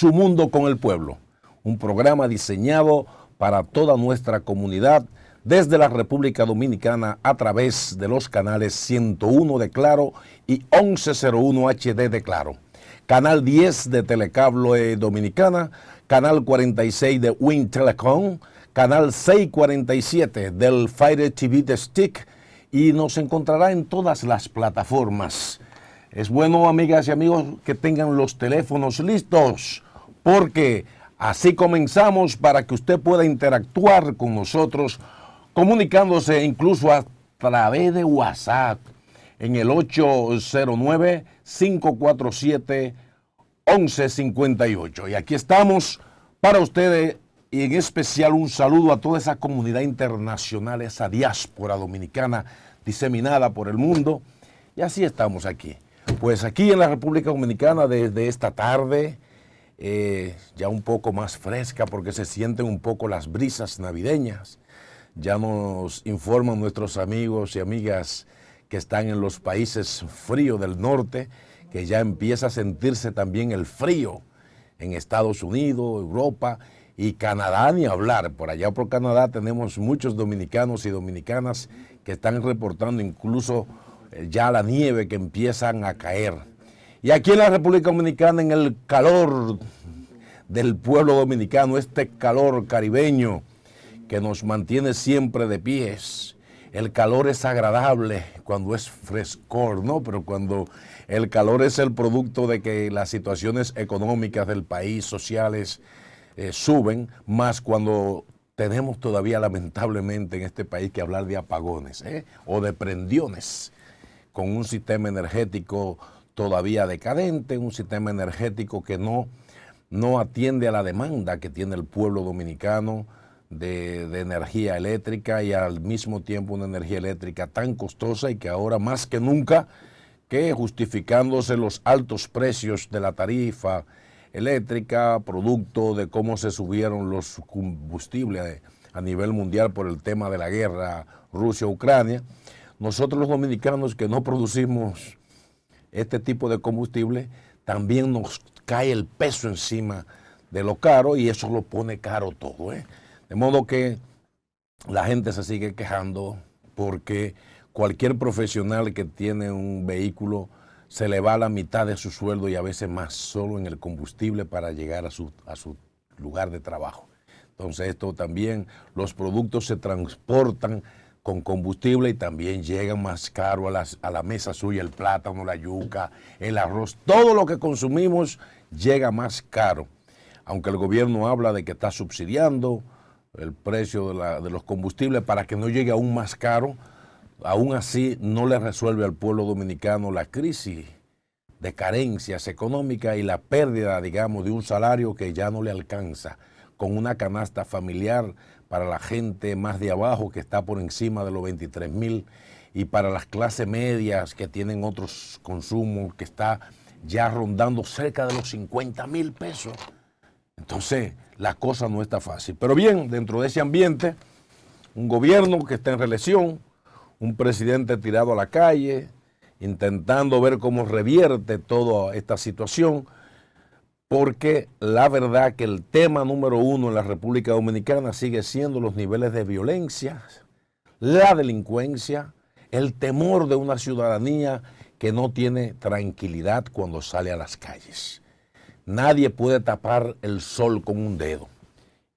Su Mundo con el Pueblo, un programa diseñado para toda nuestra comunidad desde la República Dominicana a través de los canales 101 de Claro y 1101 HD de Claro, Canal 10 de Telecable Dominicana, Canal 46 de Win Telecom, Canal 647 del Fire TV de Stick, y nos encontrará en todas las plataformas. Es bueno, amigas y amigos, que tengan los teléfonos listos, porque así comenzamos para que usted pueda interactuar con nosotros, comunicándose incluso a través de WhatsApp en el 809-547-1158. Y aquí estamos para ustedes, y en especial un saludo a toda esa comunidad internacional, esa diáspora dominicana diseminada por el mundo. Y así estamos aquí. Pues aquí en la República Dominicana desde esta tarde, ya un poco más fresca porque se sienten un poco las brisas navideñas. Ya nos informan nuestros amigos y amigas que están en los países fríos del norte, que ya empieza a sentirse también el frío en Estados Unidos, Europa y Canadá, ni hablar. Por allá por Canadá tenemos muchos dominicanos y dominicanas que están reportando incluso ya la nieve que empiezan a caer. Y aquí en la República Dominicana, en el calor del pueblo dominicano, este calor caribeño que nos mantiene siempre de pies. El calor es agradable cuando es frescor, ¿no? Pero cuando el calor es el producto de que las situaciones económicas del país, sociales, suben, más cuando tenemos todavía lamentablemente en este país que hablar de apagones, o de prendiones, con un sistema energético todavía decadente, un sistema energético que no atiende a la demanda que tiene el pueblo dominicano de energía eléctrica, y al mismo tiempo una energía eléctrica tan costosa, y que ahora más que nunca, que justificándose los altos precios de la tarifa eléctrica, producto de cómo se subieron los combustibles a nivel mundial por el tema de la guerra Rusia-Ucrania, nosotros los dominicanos que no producimos este tipo de combustible, también nos cae el peso encima de lo caro, y eso lo pone caro todo, De modo que la gente se sigue quejando porque cualquier profesional que tiene un vehículo se le va a la mitad de su sueldo y a veces más solo en el combustible para llegar a su lugar de trabajo. Entonces esto también, los productos se transportan con combustible y también llegan más caro a la mesa suya, el plátano, la yuca, el arroz, todo lo que consumimos llega más caro. Aunque el gobierno habla de que está subsidiando el precio de los combustibles para que no llegue aún más caro, aún así no le resuelve al pueblo dominicano la crisis de carencias económicas y la pérdida, digamos, de un salario que ya no le alcanza, con una canasta familiar para la gente más de abajo que está por encima de los 23,000, y para las clases medias que tienen otros consumos que está ya rondando cerca de los 50,000 pesos. Entonces la cosa no está fácil. Pero bien, dentro de ese ambiente, un gobierno que está en reelección, un presidente tirado a la calle, intentando ver cómo revierte toda esta situación, porque la verdad que el tema número uno en la República Dominicana sigue siendo los niveles de violencia, la delincuencia, el temor de una ciudadanía que no tiene tranquilidad cuando sale a las calles. Nadie puede tapar el sol con un dedo.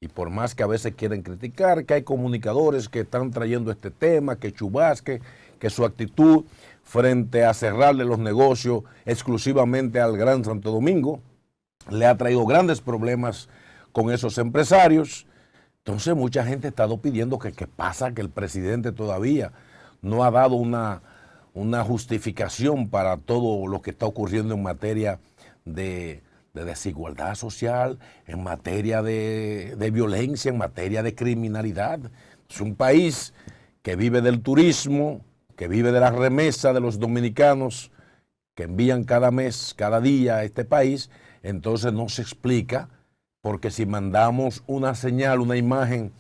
Y por más que a veces quieren criticar, que hay comunicadores que están trayendo este tema, que Chubasque, que su actitud frente a cerrarle los negocios exclusivamente al Gran Santo Domingo le ha traído grandes problemas con esos empresarios. Entonces mucha gente ha estado pidiendo que qué pasa, que el presidente todavía no ha dado una justificación para todo lo que está ocurriendo en materia de desigualdad social, en materia de violencia, en materia de criminalidad. Es un país que vive del turismo, que vive de la remesa de los dominicanos que envían cada mes, cada día a este país. Entonces no se explica, porque si mandamos una señal, una imagen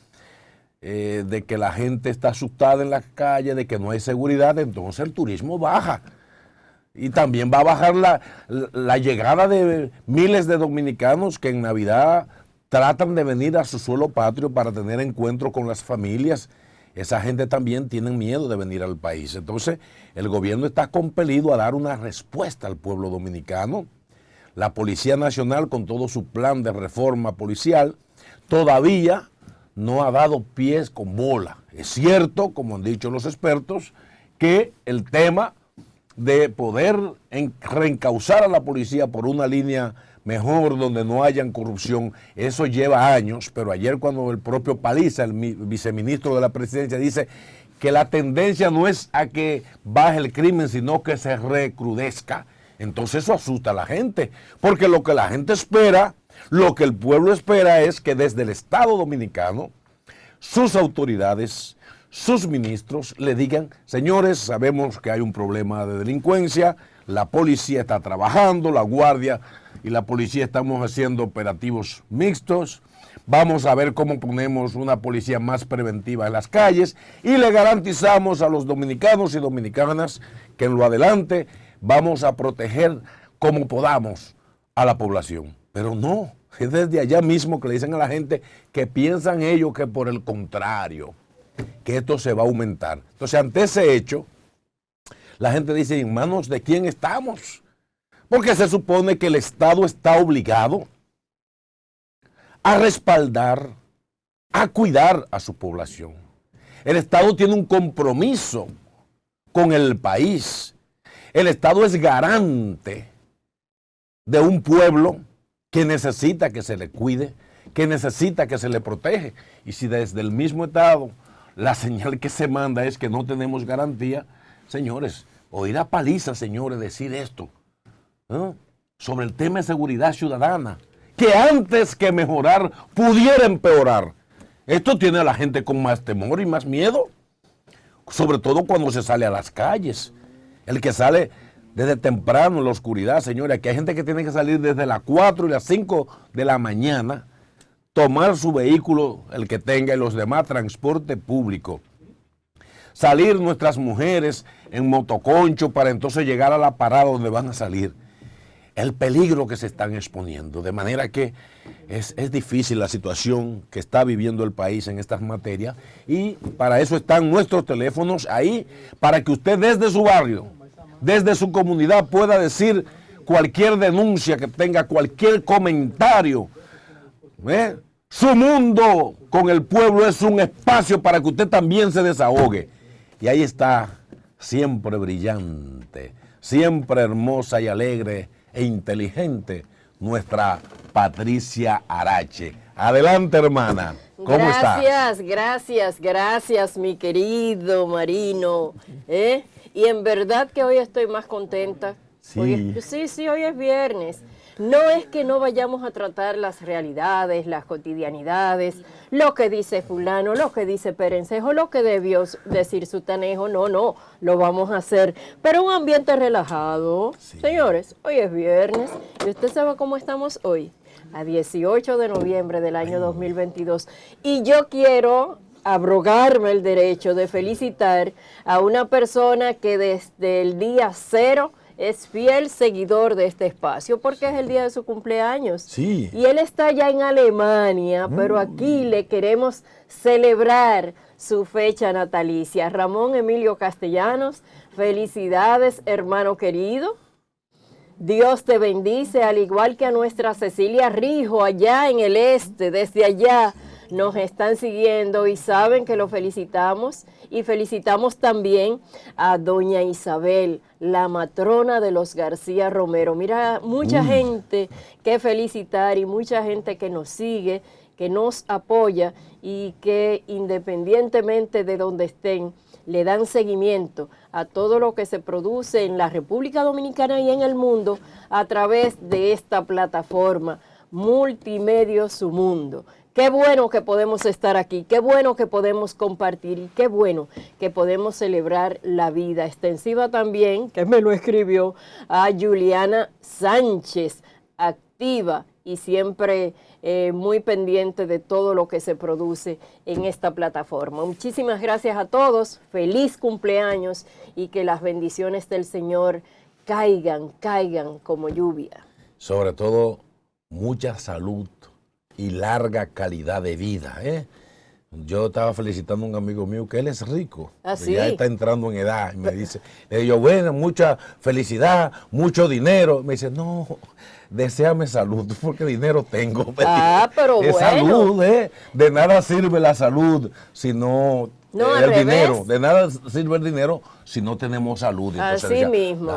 de que la gente está asustada en las calles, de que no hay seguridad, entonces el turismo baja. Y también va a bajar la llegada de miles de dominicanos que en Navidad tratan de venir a su suelo patrio para tener encuentros con las familias. Esa gente también tiene miedo de venir al país. Entonces, el gobierno está compelido a dar una respuesta al pueblo dominicano. La Policía Nacional, con todo su plan de reforma policial, todavía no ha dado pies con bola. Es cierto, como han dicho los expertos, que el tema de poder reencauzar a la policía por una línea mejor, donde no hayan corrupción, eso lleva años, pero ayer cuando el propio Paliza, el viceministro de la presidencia, dice que la tendencia no es a que baje el crimen, sino que se recrudezca, entonces eso asusta a la gente, porque lo que la gente espera, lo que el pueblo espera es que desde el Estado Dominicano, sus autoridades, sus ministros le digan, señores, sabemos que hay un problema de delincuencia, la policía está trabajando, la guardia y la policía estamos haciendo operativos mixtos, vamos a ver cómo ponemos una policía más preventiva en las calles y le garantizamos a los dominicanos y dominicanas que en lo adelante vamos a proteger como podamos a la población. Pero no, es desde allá mismo que le dicen a la gente que piensan ellos que por el contrario, que esto se va a aumentar. Entonces, ante ese hecho, la gente dice, ¿en manos de quién estamos? Porque se supone que el Estado está obligado a respaldar, a cuidar a su población. El Estado tiene un compromiso con el país. El Estado es garante de un pueblo que necesita que se le cuide, que necesita que se le protege. Y si desde el mismo Estado la señal que se manda es que no tenemos garantía, señores, oír a Paliza, señores, decir esto, ¿no?, sobre el tema de seguridad ciudadana, que antes que mejorar pudiera empeorar. Esto tiene a la gente con más temor y más miedo, sobre todo cuando se sale a las calles. El que sale desde temprano en la oscuridad, señores, aquí hay gente que tiene que salir desde las 4 y las 5 de la mañana, tomar su vehículo, el que tenga, y los demás, transporte público. Salir nuestras mujeres en motoconcho para entonces llegar a la parada donde van a salir. El peligro que se están exponiendo, de manera que es difícil la situación que está viviendo el país en estas materias, y para eso están nuestros teléfonos ahí, para que usted desde su barrio, desde su comunidad pueda decir cualquier denuncia que tenga, cualquier comentario. Su mundo con el pueblo es un espacio para que usted también se desahogue. Y ahí está, siempre brillante, siempre hermosa y alegre e inteligente, nuestra Patricia Arache. Adelante, hermana. ¿Cómo estás? Gracias, mi querido Marino. Y en verdad que hoy estoy más contenta. Sí. Hoy es viernes. No es que no vayamos a tratar las realidades, las cotidianidades, lo que dice fulano, lo que dice Perencejo, lo que debió decir Sutanejo, no, lo vamos a hacer. Pero un ambiente relajado. Sí. Señores, hoy es viernes y usted sabe cómo estamos hoy, a 18 de noviembre del año 2022. Y yo quiero abrogarme el derecho de felicitar a una persona que desde el día 0 es fiel seguidor de este espacio, porque es el día de su cumpleaños. Sí. Y él está ya en Alemania, pero aquí le queremos celebrar su fecha natalicia. Ramón Emilio Castellanos, felicidades, hermano querido. Dios te bendice, al igual que a nuestra Cecilia Rijo, allá en el este, desde allá nos están siguiendo y saben que lo felicitamos. Y felicitamos también a doña Isabel, la matrona de los García Romero. Mira, mucha gente que felicitar y mucha gente que nos sigue, que nos apoya y que independientemente de donde estén, le dan seguimiento a todo lo que se produce en la República Dominicana y en el mundo a través de esta plataforma Multimedios Su Mundo. Qué bueno que podemos estar aquí, qué bueno que podemos compartir y qué bueno que podemos celebrar la vida. Extensiva también, que me lo escribió, a Juliana Sánchez, activa y siempre muy pendiente de todo lo que se produce en esta plataforma. Muchísimas gracias a todos, feliz cumpleaños y que las bendiciones del Señor caigan como lluvia. Sobre todo, mucha salud y larga calidad de vida, ¿eh? Yo estaba felicitando a un amigo mío que él es rico, ¿Ah, que sí? ya está entrando en edad, y me dice, le digo, bueno, mucha felicidad, mucho dinero. Me dice, no, deséame salud, porque dinero tengo. Ah, pero es bueno. salud, ¿eh? De nada sirve la salud si no, No, al el revés. dinero. De nada sirve el dinero si no tenemos salud. Entonces Así decía, mismo.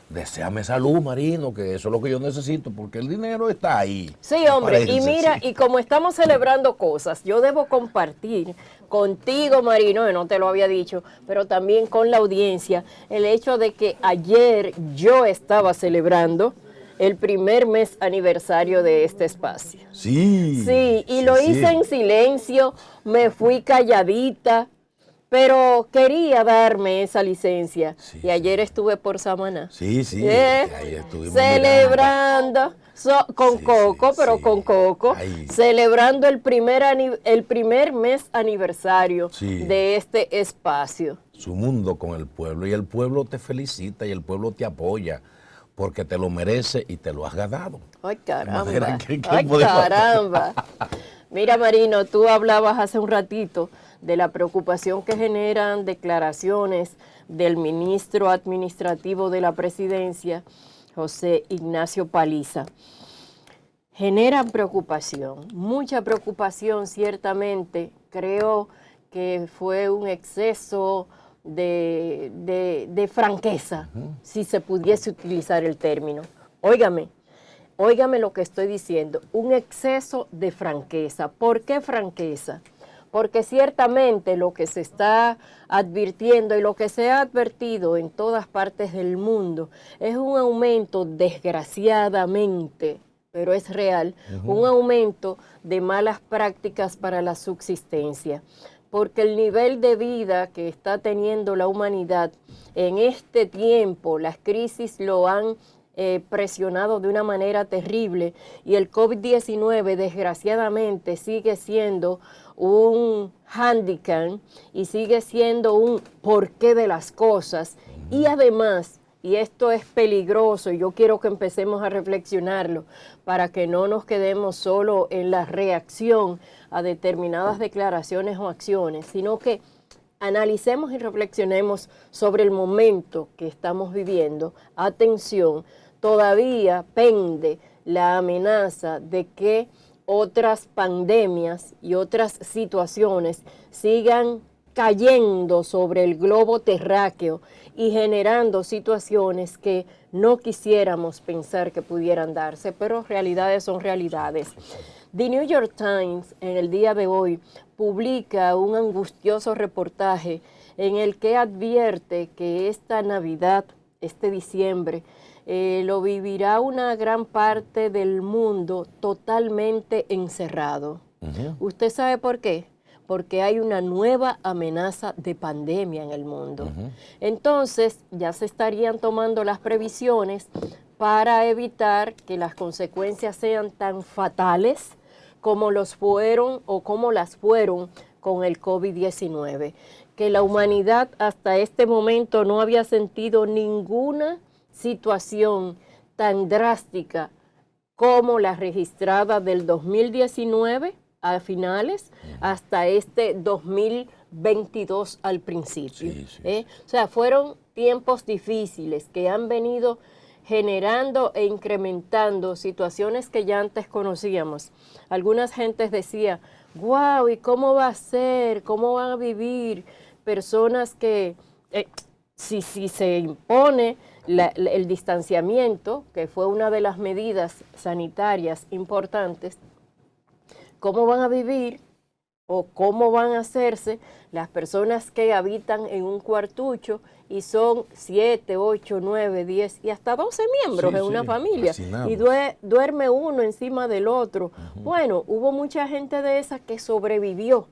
Deséame salud, Marino, que eso es lo que yo necesito, porque el dinero está ahí. Sí, hombre, y Apárrense, mira, sí. y como estamos celebrando cosas, yo debo compartir contigo, Marino, que no te lo había dicho, pero también con la audiencia, el hecho de que ayer yo estaba celebrando el primer mes aniversario de este espacio. Sí. Sí, y sí, lo sí. hice en silencio, me fui calladita, pero quería darme esa licencia. Sí, y ayer estuve por Samaná. Sí, sí. Ahí estuvimos Celebrando con Sí, Coco, sí, pero sí. con Coco, Ay. celebrando el primer mes aniversario Sí. de este espacio. Su mundo con el pueblo, y el pueblo te felicita y el pueblo te apoya porque te lo merece y te lo has ganado. Ay, De caramba. manera que Ay, podemos hacer. caramba. Mira, Marino, tú hablabas hace un ratito de la preocupación que generan declaraciones del ministro administrativo de la presidencia, José Ignacio Paliza. Generan preocupación, mucha preocupación ciertamente. Creo que fue un exceso de franqueza, si se pudiese utilizar el término. Óigame lo que estoy diciendo, un exceso de franqueza. ¿Por qué franqueza? Porque ciertamente lo que se está advirtiendo y lo que se ha advertido en todas partes del mundo es un aumento, desgraciadamente, pero es real, un aumento de malas prácticas para la subsistencia. Porque el nivel de vida que está teniendo la humanidad en este tiempo, las crisis lo han presionado de una manera terrible, y el COVID-19 desgraciadamente sigue siendo un hándicap y sigue siendo un porqué de las cosas. Y además, y esto es peligroso, y yo quiero que empecemos a reflexionarlo para que no nos quedemos solo en la reacción a determinadas declaraciones o acciones, sino que analicemos y reflexionemos sobre el momento que estamos viviendo. Atención, todavía pende la amenaza de que otras pandemias y otras situaciones sigan cayendo sobre el globo terráqueo y generando situaciones que no quisiéramos pensar que pudieran darse, pero realidades son realidades. The New York Times en el día de hoy publica un angustioso reportaje en el que advierte que esta Navidad, este diciembre, lo vivirá una gran parte del mundo totalmente encerrado. ¿Usted sabe por qué? Porque hay una nueva amenaza de pandemia en el mundo. Entonces, ya se estarían tomando las previsiones para evitar que las consecuencias sean tan fatales como los fueron o como las fueron con el COVID-19. Que la humanidad hasta este momento no había sentido ninguna situación tan drástica como la registrada del 2019 a finales hasta este 2022 al principio. O sea, fueron tiempos difíciles que han venido generando e incrementando situaciones que ya antes conocíamos. Algunas gentes decían, wow, ¿y cómo va a ser? ¿Cómo van a vivir personas que, si se impone el distanciamiento, que fue una de las medidas sanitarias importantes, cómo van a vivir o cómo van a hacerse las personas que habitan en un cuartucho y son 7, 8, 9, 10 y hasta 12 miembros en una familia y duerme uno encima del otro? Bueno, hubo mucha gente de esa que sobrevivió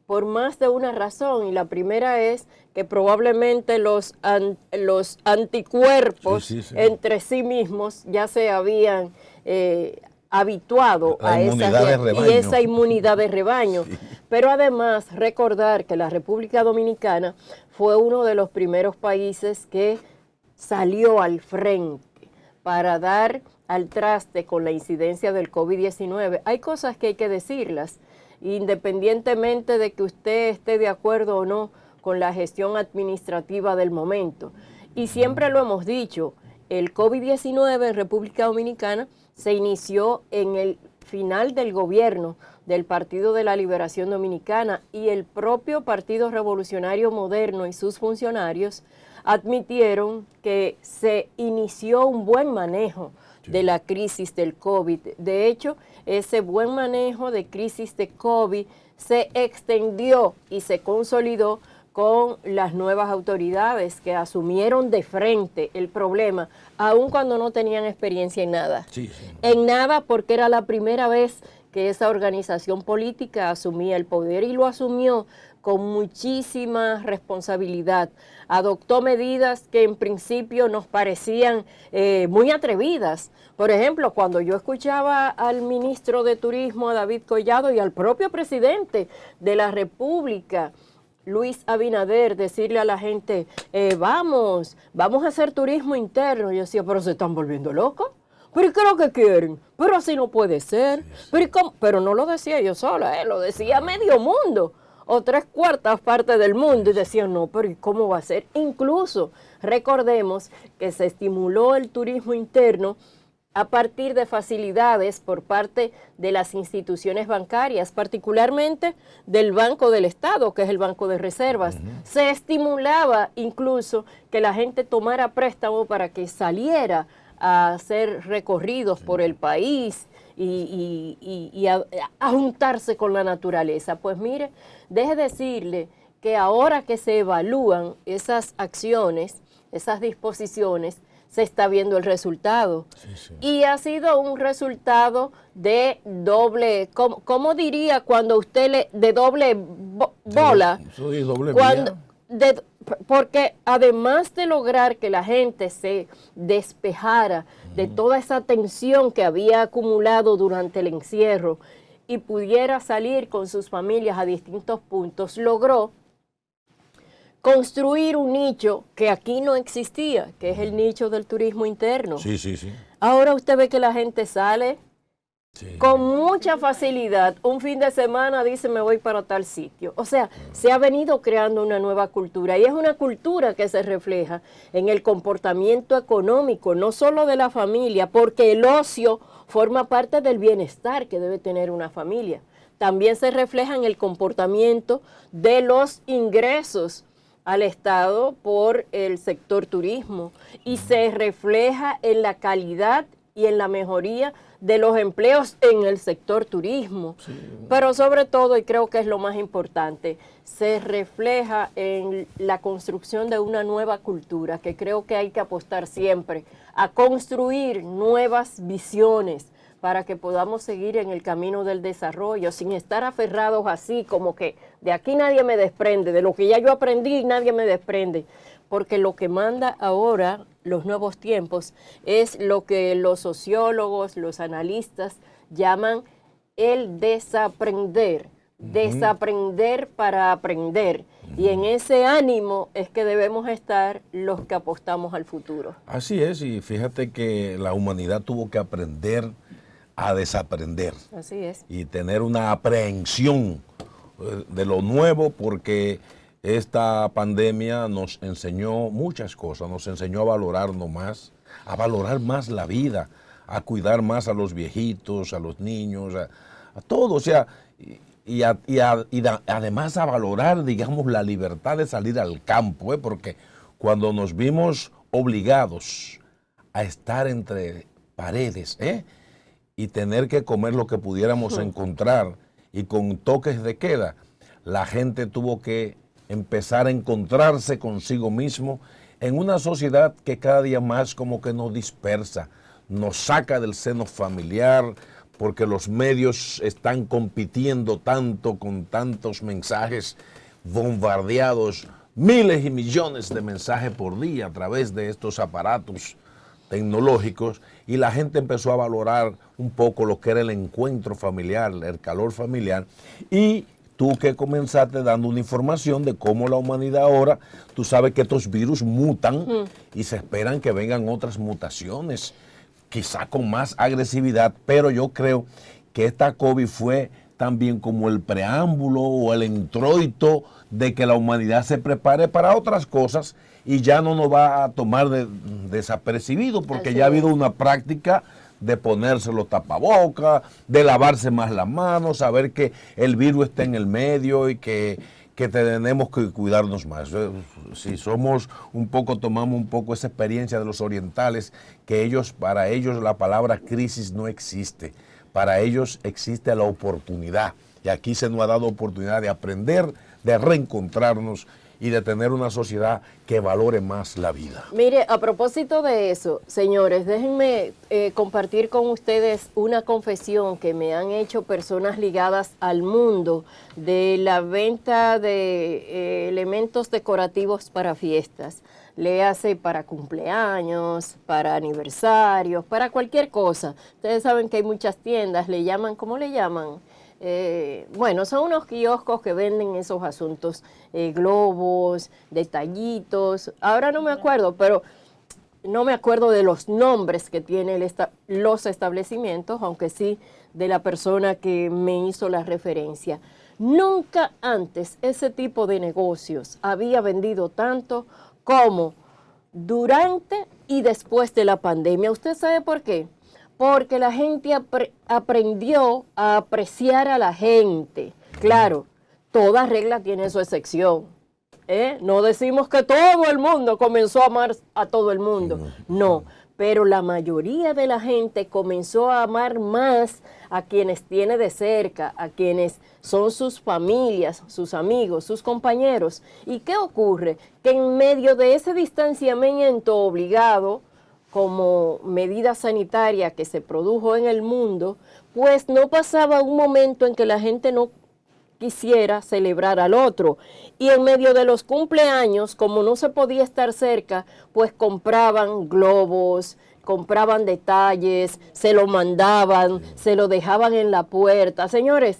por más de una razón, y la primera es que probablemente los anticuerpos entre sí mismos ya se habían habituado a esa inmunidad de rebaño. Pero además recordar que la República Dominicana fue uno de los primeros países que salió al frente para dar al traste con la incidencia del COVID-19, hay cosas que hay que decirlas, independientemente de que usted esté de acuerdo o no con la gestión administrativa del momento. Y siempre lo hemos dicho, el COVID-19 en República Dominicana se inició en el final del gobierno del Partido de la Liberación Dominicana, y el propio Partido Revolucionario Moderno y sus funcionarios admitieron que se inició un buen manejo de la crisis del COVID. De hecho, ese buen manejo de crisis de COVID se extendió y se consolidó con las nuevas autoridades que asumieron de frente el problema, aun cuando no tenían experiencia en nada. Sí, sí. En nada, porque era la primera vez que esa organización política asumía el poder, y lo asumió con muchísima responsabilidad. Adoptó medidas que en principio nos parecían muy atrevidas. Por ejemplo, cuando yo escuchaba al ministro de Turismo, a David Collado, y al propio presidente de la República, Luis Abinader, decirle a la gente, vamos a hacer turismo interno. Yo decía, pero se están volviendo locos. ¿Pero qué es lo que quieren? Pero así no puede ser. Pero no lo decía yo sola, lo decía medio mundo, o 3/4 partes del mundo, y decían, no, pero ¿y cómo va a ser? Incluso recordemos que se estimuló el turismo interno a partir de facilidades por parte de las instituciones bancarias, particularmente del Banco del Estado, que es el Banco de Reservas. Se estimulaba incluso que la gente tomara préstamo para que saliera a hacer recorridos por el país y a juntarse con la naturaleza. Pues mire, deje decirle que ahora que se evalúan esas acciones, esas disposiciones, se está viendo el resultado. Sí, sí. Y ha sido un resultado de doble, ¿cómo diría cuando usted de doble bola? Soy doble cuando, porque además de lograr que la gente se despejara de toda esa tensión que había acumulado durante el encierro y pudiera salir con sus familias a distintos puntos, logró construir un nicho que aquí no existía, que es el nicho del turismo interno. Sí, sí, sí. Ahora usted ve que la gente sale con mucha facilidad. Un fin de semana dice, me voy para tal sitio. O sea, se ha venido creando una nueva cultura, y es una cultura que se refleja en el comportamiento económico, no solo de la familia, porque el ocio forma parte del bienestar que debe tener una familia. También se refleja en el comportamiento de los ingresos al Estado por el sector turismo, y se refleja en la calidad y en la mejoría de los empleos en el sector turismo. Sí. Pero sobre todo, y creo que es lo más importante, se refleja en la construcción de una nueva cultura, que creo que hay que apostar siempre a construir nuevas visiones para que podamos seguir en el camino del desarrollo, sin estar aferrados así, como que de aquí nadie me desprende, de lo que ya yo aprendí nadie me desprende, porque lo que manda ahora los nuevos tiempos es lo que los sociólogos, los analistas llaman el desaprender, desaprender para aprender, y en ese ánimo es que debemos estar los que apostamos al futuro. Así es, y fíjate que la humanidad tuvo que aprender a desaprender. Así es. Y tener una aprehensión de lo nuevo, porque esta pandemia nos enseñó muchas cosas, nos enseñó a valorarnos más, a valorar más la vida, a cuidar más a los viejitos, a los niños, a todo, o sea, y además a valorar, digamos, la libertad de salir al campo, porque cuando nos vimos obligados a estar entre paredes, y tener que comer lo que pudiéramos encontrar, y con toques de queda, la gente tuvo que empezar a encontrarse consigo mismo en una sociedad que cada día más como que nos dispersa, nos saca del seno familiar, porque los medios están compitiendo tanto con tantos mensajes bombardeados, miles y millones de mensajes por día a través de estos aparatos tecnológicos, y la gente empezó a valorar un poco lo que era el encuentro familiar, el calor familiar, y tú que comenzaste dando una información de cómo la humanidad ahora, tú sabes que estos virus mutan y se esperan que vengan otras mutaciones, quizá con más agresividad, pero yo creo que esta COVID fue también como el preámbulo o el introito de que la humanidad se prepare para otras cosas y ya no nos va a tomar desapercibido, porque ya ha habido una práctica de ponerse los tapabocas, de lavarse más las manos, saber que el virus está en el medio y que tenemos que cuidarnos más. Si somos tomamos un poco esa experiencia de los orientales, que para ellos la palabra crisis no existe. Para ellos existe la oportunidad. Y aquí se nos ha dado oportunidad de aprender, de reencontrarnos y de tener una sociedad que valore más la vida. Mire, a propósito de eso, señores, déjenme compartir con ustedes una confesión que me han hecho personas ligadas al mundo de la venta de elementos decorativos para fiestas. Le hace para cumpleaños, para aniversarios, para cualquier cosa. Ustedes saben que hay muchas tiendas, le llaman, ¿cómo le llaman? Bueno, son unos kioscos que venden esos asuntos, globos, detallitos. Ahora no me acuerdo, pero no me acuerdo de los nombres que tienen los establecimientos, aunque sí de la persona que me hizo la referencia. Nunca antes ese tipo de negocios había vendido tanto como durante y después de la pandemia. ¿Usted sabe por qué? Porque la gente aprendió a apreciar a la gente. Claro, toda regla tiene su excepción. No decimos que todo el mundo comenzó a amar a todo el mundo. No, pero la mayoría de la gente comenzó a amar más a quienes tiene de cerca, a quienes son sus familias, sus amigos, sus compañeros. ¿Y qué ocurre? Que en medio de ese distanciamiento obligado, como medida sanitaria que se produjo en el mundo, pues no pasaba un momento en que la gente no quisiera celebrar al otro. Y en medio de los cumpleaños, como no se podía estar cerca, pues compraban globos, compraban detalles, se lo mandaban, se lo dejaban en la puerta. Señores,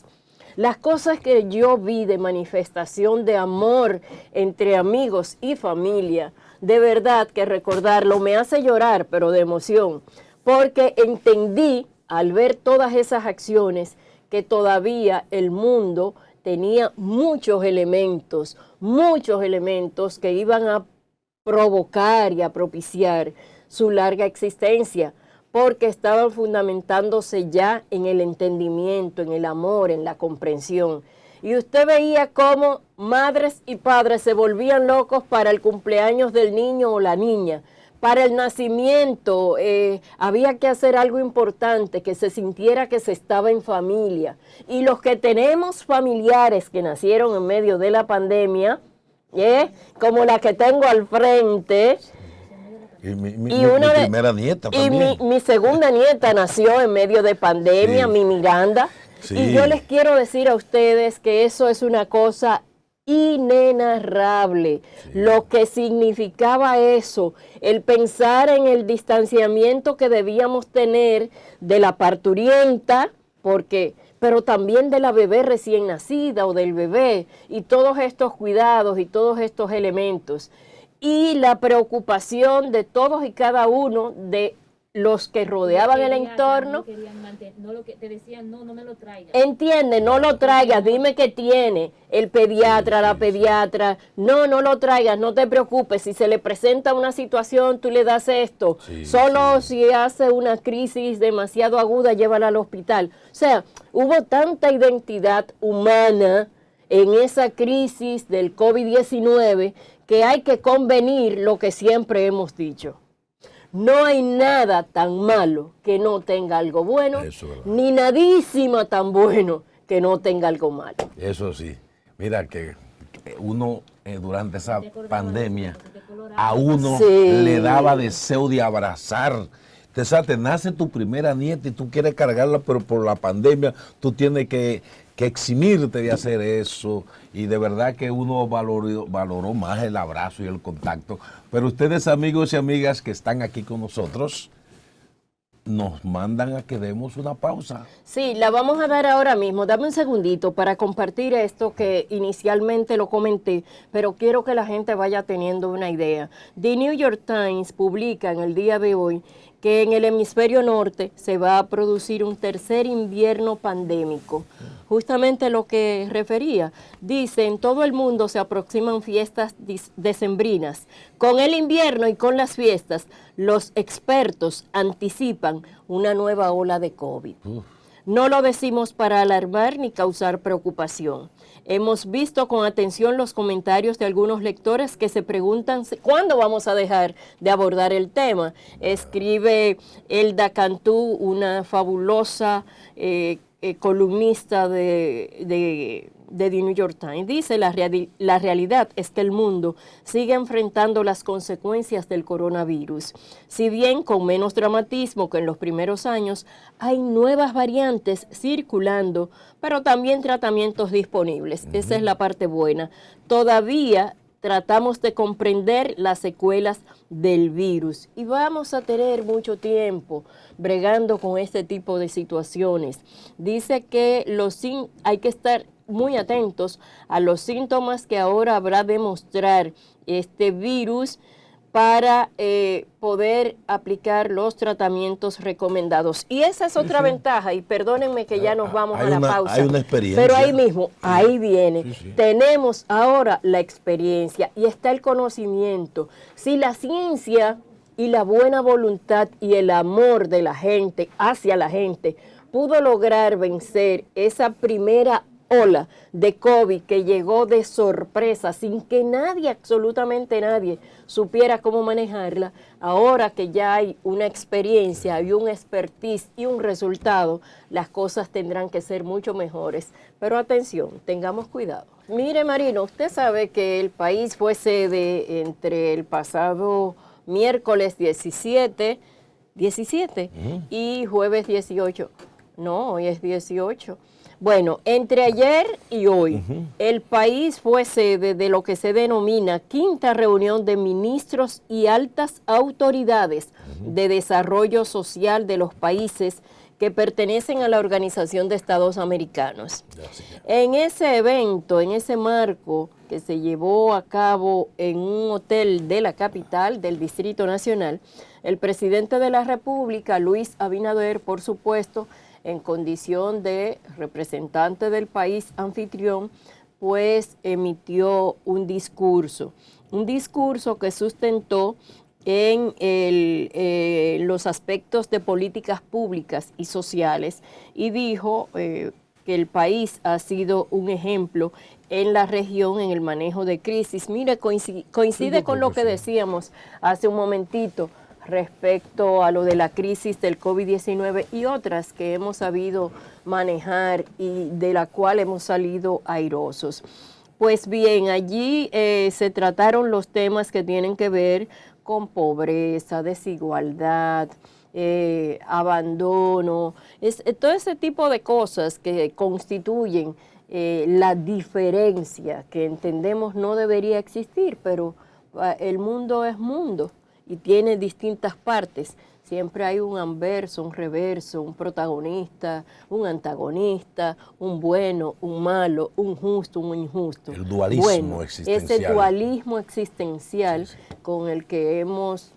las cosas que yo vi de manifestación de amor entre amigos y familia, de verdad que recordarlo me hace llorar, pero de emoción, porque entendí al ver todas esas acciones que todavía el mundo tenía muchos elementos que iban a provocar y a propiciar su larga existencia, porque estaban fundamentándose ya en el entendimiento, en el amor, en la comprensión. Y usted veía cómo madres y padres se volvían locos para el cumpleaños del niño o la niña. Para el nacimiento había que hacer algo importante, que se sintiera que se estaba en familia. Y los que tenemos familiares que nacieron en medio de la pandemia, como la que tengo al frente, y mi primera nieta también. Y mi segunda nieta nació en medio de pandemia, sí. Mi Miranda. Sí. Y yo les quiero decir a ustedes que eso es una cosa inenarrable. Sí. Lo que significaba eso, el pensar en el distanciamiento que debíamos tener de la parturienta, pero también de la bebé recién nacida o del bebé, y todos estos cuidados y todos estos elementos. Y la preocupación de todos y cada uno de los que rodeaban el entorno. Te decían, no me lo traigas. Entiende, no lo traigas, dime qué tiene. El pediatra, la pediatra, no lo traigas, no te preocupes. Si se le presenta una situación, tú le das esto. Sí, solo sí. Si hace una crisis demasiado aguda, llévala al hospital. O sea, hubo tanta identidad humana en esa crisis del COVID-19 que hay que convenir lo que siempre hemos dicho. No hay nada tan malo que no tenga algo bueno, ni nadísima tan bueno que no tenga algo malo. Eso sí. Mira que uno durante esa pandemia a uno le daba deseo de abrazar. Te nace tu primera nieta y tú quieres cargarla, pero por la pandemia tú tienes que eximirte de hacer eso, y de verdad que uno valoró más el abrazo y el contacto. Pero ustedes, amigos y amigas que están aquí con nosotros, nos mandan a que demos una pausa. Sí, la vamos a dar ahora mismo. Dame un segundito para compartir esto que inicialmente lo comenté, pero quiero que la gente vaya teniendo una idea. The New York Times publica en el día de hoy que en el hemisferio norte se va a producir un tercer invierno pandémico. Justamente lo que refería. Dice, en todo el mundo se aproximan fiestas decembrinas. Con el invierno y con las fiestas, los expertos anticipan una nueva ola de COVID. No lo decimos para alarmar ni causar preocupación. Hemos visto con atención los comentarios de algunos lectores que se preguntan cuándo vamos a dejar de abordar el tema. Escribe Elda Cantú, una fabulosa columnista de The New York Times. Dice, la realidad es que el mundo sigue enfrentando las consecuencias del coronavirus. Si bien con menos dramatismo que en los primeros años, hay nuevas variantes circulando, pero también tratamientos disponibles. Esa es la parte buena. Todavía tratamos de comprender las secuelas del virus y vamos a tener mucho tiempo bregando con este tipo de situaciones. Dice que hay que estar muy atentos a los síntomas que ahora habrá de mostrar este virus para poder aplicar los tratamientos recomendados. Y esa es otra ventaja, y perdónenme que ya nos vamos a la pausa. Hay una experiencia. Pero ahí mismo, ahí viene. Tenemos ahora la experiencia y está el conocimiento. Si la ciencia y la buena voluntad y el amor de la gente hacia la gente pudo lograr vencer esa primera ola de COVID que llegó de sorpresa sin que nadie, absolutamente nadie, supiera cómo manejarla, ahora que ya hay una experiencia y un expertise y un resultado, las cosas tendrán que ser mucho mejores. Pero atención, tengamos cuidado. Mire, Marino, usted sabe que el país fue sede entre el pasado miércoles 17 y jueves 18. No, hoy es 18. Bueno, entre ayer y hoy, el país fue sede de lo que se denomina quinta reunión de ministros y altas autoridades de desarrollo social de los países que pertenecen a la Organización de Estados Americanos. En ese evento, en ese marco que se llevó a cabo en un hotel de la capital del Distrito Nacional, el presidente de la República, Luis Abinader, por supuesto, en condición de representante del país anfitrión, pues emitió un discurso que sustentó en los aspectos de políticas públicas y sociales y dijo que el país ha sido un ejemplo en la región en el manejo de crisis. Mire, coincide con lo que decíamos hace un momentito respecto a lo de la crisis del COVID-19 y otras que hemos sabido manejar y de la cual hemos salido airosos. Pues bien, allí se trataron los temas que tienen que ver con pobreza, desigualdad, abandono, todo ese tipo de cosas que constituyen la diferencia que entendemos no debería existir, pero el mundo es mundo y tiene distintas partes. Siempre hay un anverso, un reverso, un protagonista, un antagonista, un bueno, un malo, un justo, un injusto. El dualismo existencial. Ese dualismo existencial con el que hemos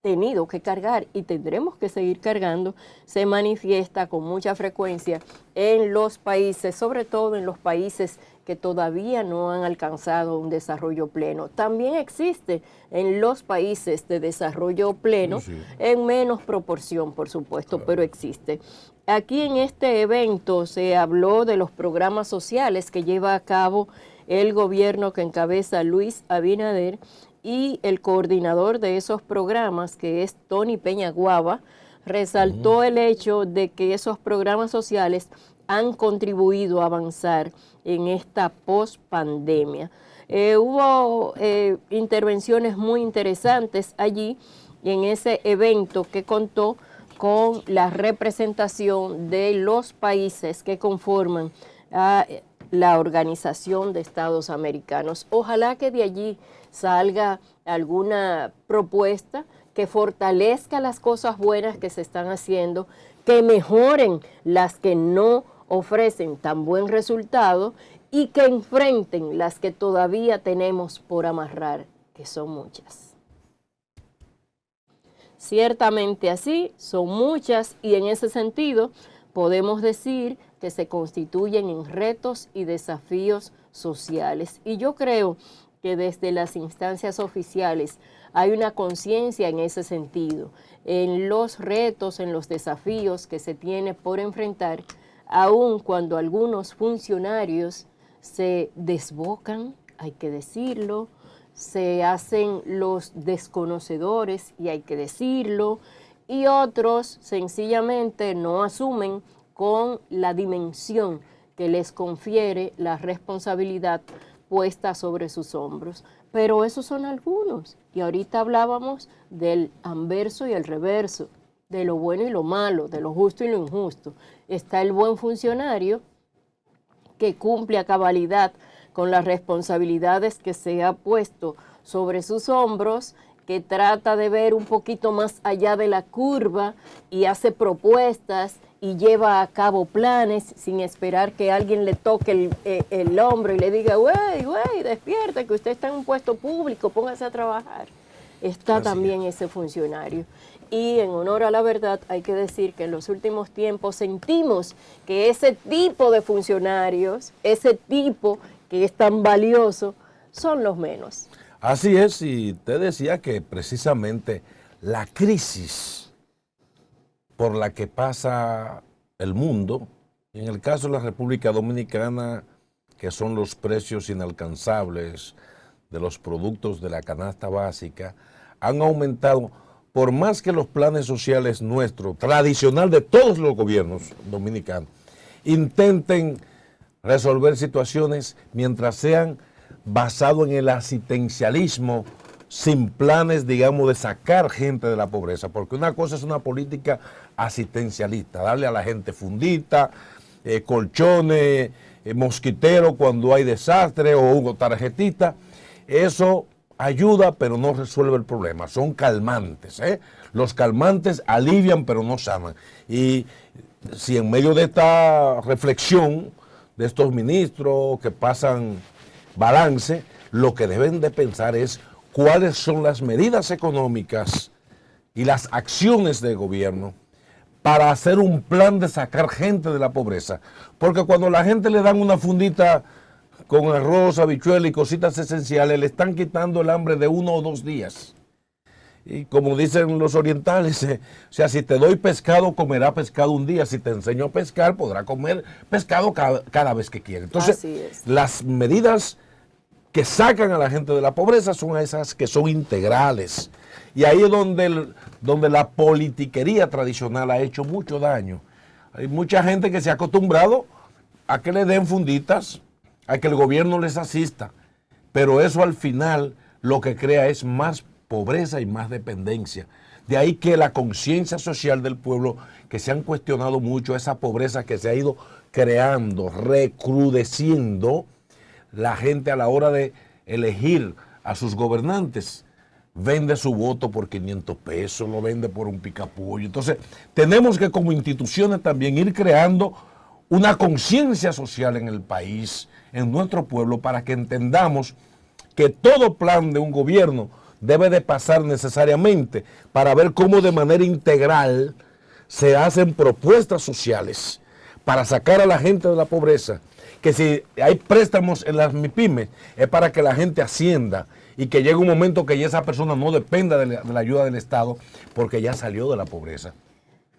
tenido que cargar y tendremos que seguir cargando, se manifiesta con mucha frecuencia en los países, sobre todo en los países que todavía no han alcanzado un desarrollo pleno. También existe en los países de desarrollo pleno, en menos proporción, por supuesto, pero existe. Aquí en este evento se habló de los programas sociales que lleva a cabo el gobierno que encabeza Luis Abinader, y el coordinador de esos programas, que es Tony Peñaguaba, resaltó el hecho de que esos programas sociales han contribuido a avanzar en esta pospandemia. Hubo intervenciones muy interesantes allí en ese evento que contó con la representación de los países que conforman a la Organización de Estados Americanos. Ojalá que de allí salga alguna propuesta que fortalezca las cosas buenas que se están haciendo, que mejoren las que no ofrecen tan buen resultado y que enfrenten las que todavía tenemos por amarrar, que son muchas. Ciertamente así, son muchas y en ese sentido podemos decir que se constituyen en retos y desafíos sociales. Y yo creo que desde las instancias oficiales hay una conciencia en ese sentido, en los retos, en los desafíos que se tiene por enfrentar, aun cuando algunos funcionarios se desbocan, hay que decirlo, se hacen los desconocedores y hay que decirlo, y otros sencillamente no asumen con la dimensión que les confiere la responsabilidad puesta sobre sus hombros. Pero esos son algunos, y ahorita hablábamos del anverso y el reverso, de lo bueno y lo malo, de lo justo y lo injusto. Está el buen funcionario que cumple a cabalidad con las responsabilidades que se ha puesto sobre sus hombros, que trata de ver un poquito más allá de la curva y hace propuestas y lleva a cabo planes sin esperar que alguien le toque el hombro y le diga, güey, despierte, que usted está en un puesto público, póngase a trabajar. Está así también ese funcionario. Y en honor a la verdad hay que decir que en los últimos tiempos sentimos que ese tipo de funcionarios, ese tipo que es tan valioso, son los menos. Así es, y te decía que precisamente la crisis por la que pasa el mundo, en el caso de la República Dominicana, que son los precios inalcanzables de los productos de la canasta básica, han aumentado, por más que los planes sociales nuestros, tradicional de todos los gobiernos dominicanos, intenten resolver situaciones mientras sean basados en el asistencialismo, sin planes, digamos, de sacar gente de la pobreza, porque una cosa es una política asistencialista, darle a la gente fundita, colchones, mosquitero cuando hay desastre o tarjetita, eso ayuda pero no resuelve el problema, son calmantes, los calmantes alivian pero no sanan. Y si en medio de esta reflexión de estos ministros que pasan balance, lo que deben de pensar es cuáles son las medidas económicas y las acciones de gobierno para hacer un plan de sacar gente de la pobreza. Porque cuando la gente le dan una fundita con arroz, habichuela y cositas esenciales, le están quitando el hambre de 1 o 2 días. Y como dicen los orientales, o sea, si te doy pescado, comerá pescado un día. Si te enseño a pescar, podrá comer pescado cada vez que quiere. Entonces, las medidas que sacan a la gente de la pobreza son esas que son integrales. Y ahí es donde la politiquería tradicional ha hecho mucho daño. Hay mucha gente que se ha acostumbrado a que le den funditas, a que el gobierno les asista, pero eso al final lo que crea es más pobreza y más dependencia. De ahí que la conciencia social del pueblo, que se han cuestionado mucho esa pobreza que se ha ido creando, recrudeciendo, la gente a la hora de elegir a sus gobernantes vende su voto por 500 pesos, lo vende por un picapollo. Entonces, tenemos que como instituciones también ir creando una conciencia social en el país, en nuestro pueblo, para que entendamos que todo plan de un gobierno debe de pasar necesariamente para ver cómo de manera integral se hacen propuestas sociales para sacar a la gente de la pobreza. Que si hay préstamos en las MIPYMES es para que la gente ascienda y que llegue un momento que ya esa persona no dependa de la ayuda del Estado porque ya salió de la pobreza.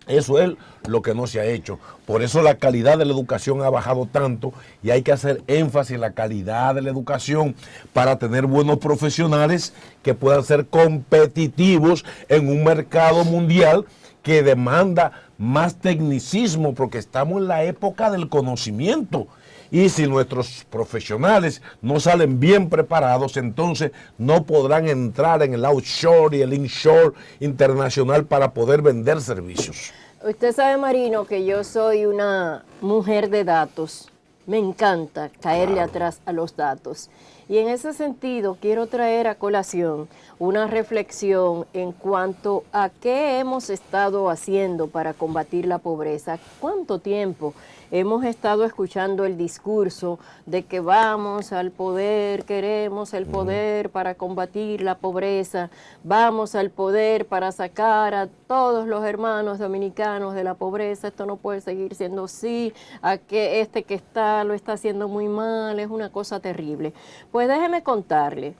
Eso es lo que no se ha hecho. Por eso la calidad de la educación ha bajado tanto y hay que hacer énfasis en la calidad de la educación para tener buenos profesionales que puedan ser competitivos en un mercado mundial que demanda más tecnicismo, porque estamos en la época del conocimiento. Y si nuestros profesionales no salen bien preparados, entonces no podrán entrar en el outshore y el inshore internacional para poder vender servicios. Usted sabe, Marino, que yo soy una mujer de datos. Me encanta caerle atrás a los datos. Y en ese sentido quiero traer a colación una reflexión en cuanto a qué hemos estado haciendo para combatir la pobreza. ¿Cuánto tiempo hemos estado escuchando el discurso de que vamos al poder, queremos el poder para combatir la pobreza, vamos al poder para sacar a todos los hermanos dominicanos de la pobreza, esto no puede seguir siendo así, a que este que está lo está haciendo muy mal, es una cosa terrible? Pues déjeme contarle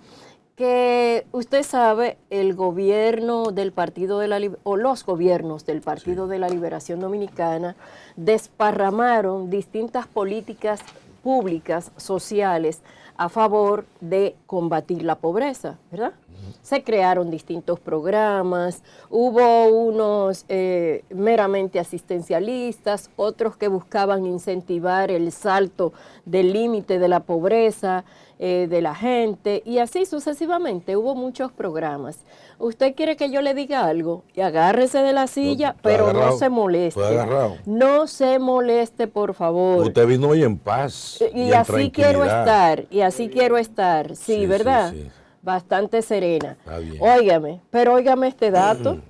que usted sabe, el gobierno del Partido de la o los gobiernos del Partido de la Liberación Dominicana desparramaron distintas políticas públicas, sociales, a favor de combatir la pobreza, ¿verdad? Se crearon distintos programas, hubo unos meramente asistencialistas, otros que buscaban incentivar el salto del límite de la pobreza de la gente, y así sucesivamente, hubo muchos programas. Usted quiere que yo le diga algo, y agárrese de la silla, pero no se moleste. No se moleste, por favor. Usted vino hoy en paz y así quiero estar, sí, ¿verdad? Sí. Bastante serena. Óigame, pero óigame este dato.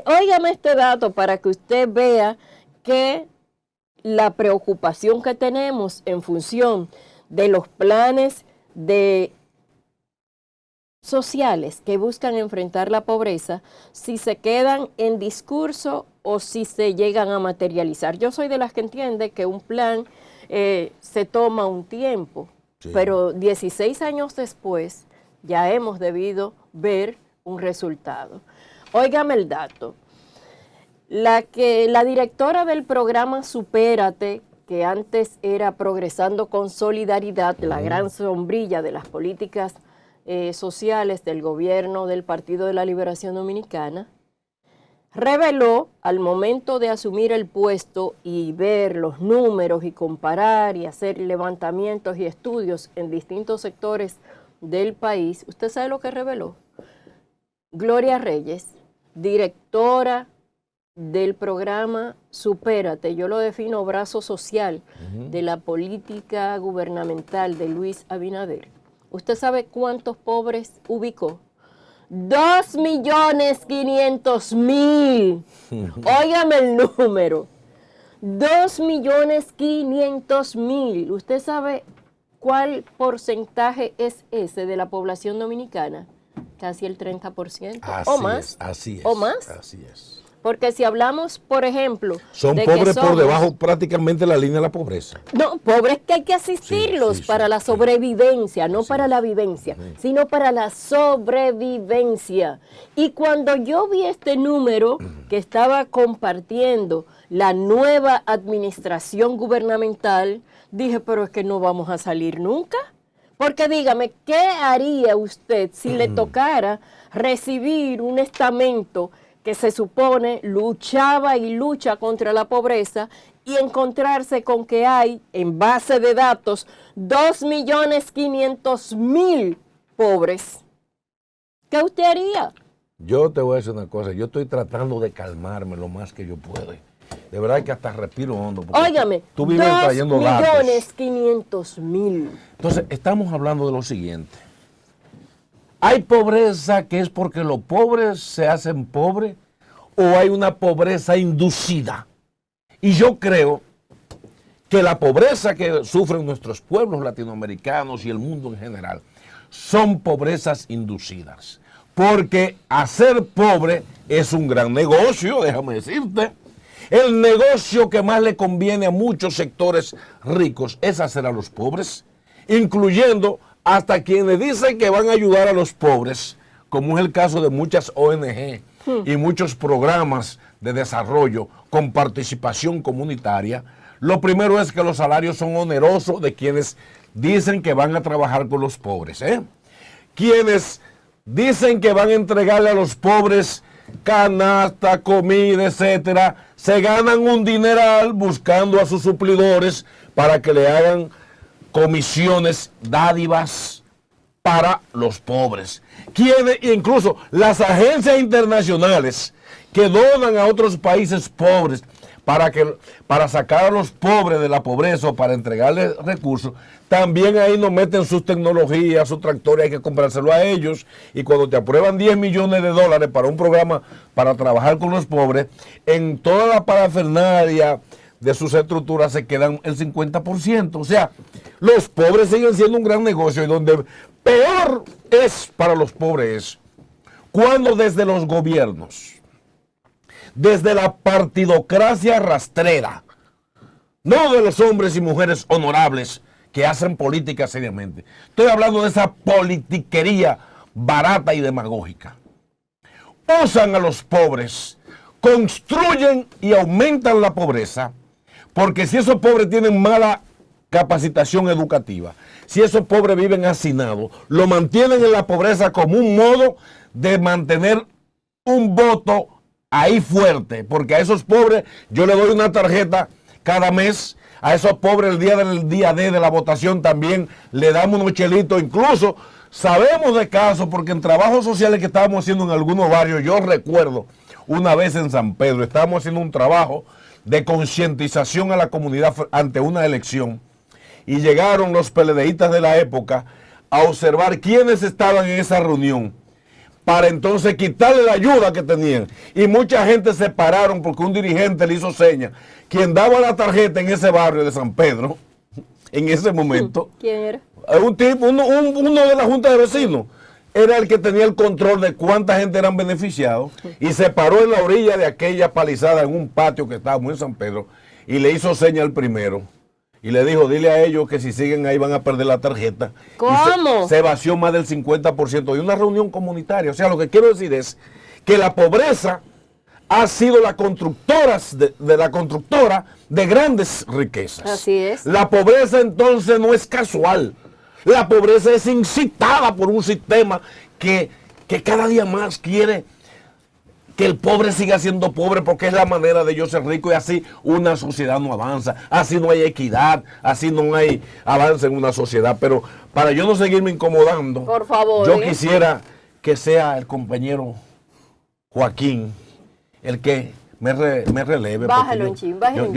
Óigame este dato para que usted vea que la preocupación que tenemos en función de los planes sociales que buscan enfrentar la pobreza, si se quedan en discurso o si se llegan a materializar. Yo soy de las que entiende que un plan se toma un tiempo, pero 16 años después ya hemos debido ver un resultado. Óigame el dato. La directora del programa Supérate, que antes era Progresando con Solidaridad, la gran sombrilla de las políticas sociales del gobierno del Partido de la Liberación Dominicana, reveló al momento de asumir el puesto y ver los números y comparar y hacer levantamientos y estudios en distintos sectores del país. ¿Usted sabe lo que reveló? Gloria Reyes, directora del programa Supérate, yo lo defino brazo social de la política gubernamental de Luis Abinader. ¿Usted sabe cuántos pobres ubicó? 2.500.000. Óigame el número. 2.500.000. ¿Usted sabe cuál porcentaje es ese de la población dominicana? Casi el 30%. O más. Así es. O más. Así es. Porque si hablamos, por ejemplo... Son pobres por debajo prácticamente de la línea de la pobreza. No, pobres que hay que asistirlos para la sobrevivencia, no para la vivencia, sino para la sobrevivencia. Y cuando yo vi este número que estaba compartiendo la nueva administración gubernamental, dije, pero es que no vamos a salir nunca. Porque dígame, ¿qué haría usted si le tocara recibir un estamento que se supone luchaba y lucha contra la pobreza y encontrarse con que hay, en base de datos, 2.500.000 pobres? ¿Qué usted haría? Yo te voy a decir una cosa, yo estoy tratando de calmarme lo más que yo puedo. De verdad que hasta respiro hondo. Óigame, tú vives trayendo datos. 2.500.000. Entonces, estamos hablando de lo siguiente. ¿Hay pobreza que es porque los pobres se hacen pobres o hay una pobreza inducida? Y yo creo que la pobreza que sufren nuestros pueblos latinoamericanos y el mundo en general son pobrezas inducidas. Porque hacer pobre es un gran negocio, déjame decirte. El negocio que más le conviene a muchos sectores ricos es hacer a los pobres, incluyendo hasta quienes dicen que van a ayudar a los pobres, como es el caso de muchas ONG y muchos programas de desarrollo con participación comunitaria. Lo primero es que los salarios son onerosos de quienes dicen que van a trabajar con los pobres. Quienes dicen que van a entregarle a los pobres canasta, comida, etcétera, se ganan un dineral buscando a sus suplidores para que le hagan comisiones, dádivas para los pobres. Incluso las agencias internacionales que donan a otros países pobres para sacar a los pobres de la pobreza o para entregarles recursos, también ahí nos meten sus tecnologías, sus tractores, hay que comprárselo a ellos, y cuando te aprueban 10 millones de dólares para un programa para trabajar con los pobres, en toda la parafernalia de sus estructuras se quedan el 50%. O sea, los pobres siguen siendo un gran negocio, y donde peor es para los pobres cuando desde los gobiernos, desde la partidocracia rastrera, no de los hombres y mujeres honorables que hacen política seriamente, estoy hablando de esa politiquería barata y demagógica, usan a los pobres, construyen y aumentan la pobreza, porque si esos pobres tienen mala capacitación educativa, si esos pobres viven hacinados, lo mantienen en la pobreza como un modo de mantener un voto ahí fuerte, porque a esos pobres yo le doy una tarjeta cada mes, a esos pobres el día D de la votación también le damos unos chelitos, incluso sabemos de casos, porque en trabajos sociales que estábamos haciendo en algunos barrios, yo recuerdo una vez en San Pedro, estábamos haciendo un trabajo de concientización a la comunidad ante una elección, y llegaron los PLDistas de la época a observar quiénes estaban en esa reunión, para entonces quitarle la ayuda que tenían. Y mucha gente se pararon porque un dirigente le hizo señas. Quien daba la tarjeta en ese barrio de San Pedro, en ese momento, ¿quién era? Un tipo, uno de la Junta de Vecinos, era el que tenía el control de cuánta gente eran beneficiados, y se paró en la orilla de aquella palizada en un patio que estábamos en San Pedro, y le hizo señas al primero. Y le dijo, dile a ellos que si siguen ahí van a perder la tarjeta. ¿Cómo? Y se vació más del 50% de una reunión comunitaria. O sea, lo que quiero decir es que la pobreza ha sido la constructora de grandes riquezas. Así es. La pobreza entonces no es casual. La pobreza es incitada por un sistema que cada día más quiere que el pobre siga siendo pobre, porque es la manera de ellos ser rico, y así una sociedad no avanza, así no hay equidad, así no hay avance en una sociedad. Pero para yo no seguirme incomodando, por favor, yo quisiera que sea el compañero Joaquín el que me releve. Bájalo un chin, bájalo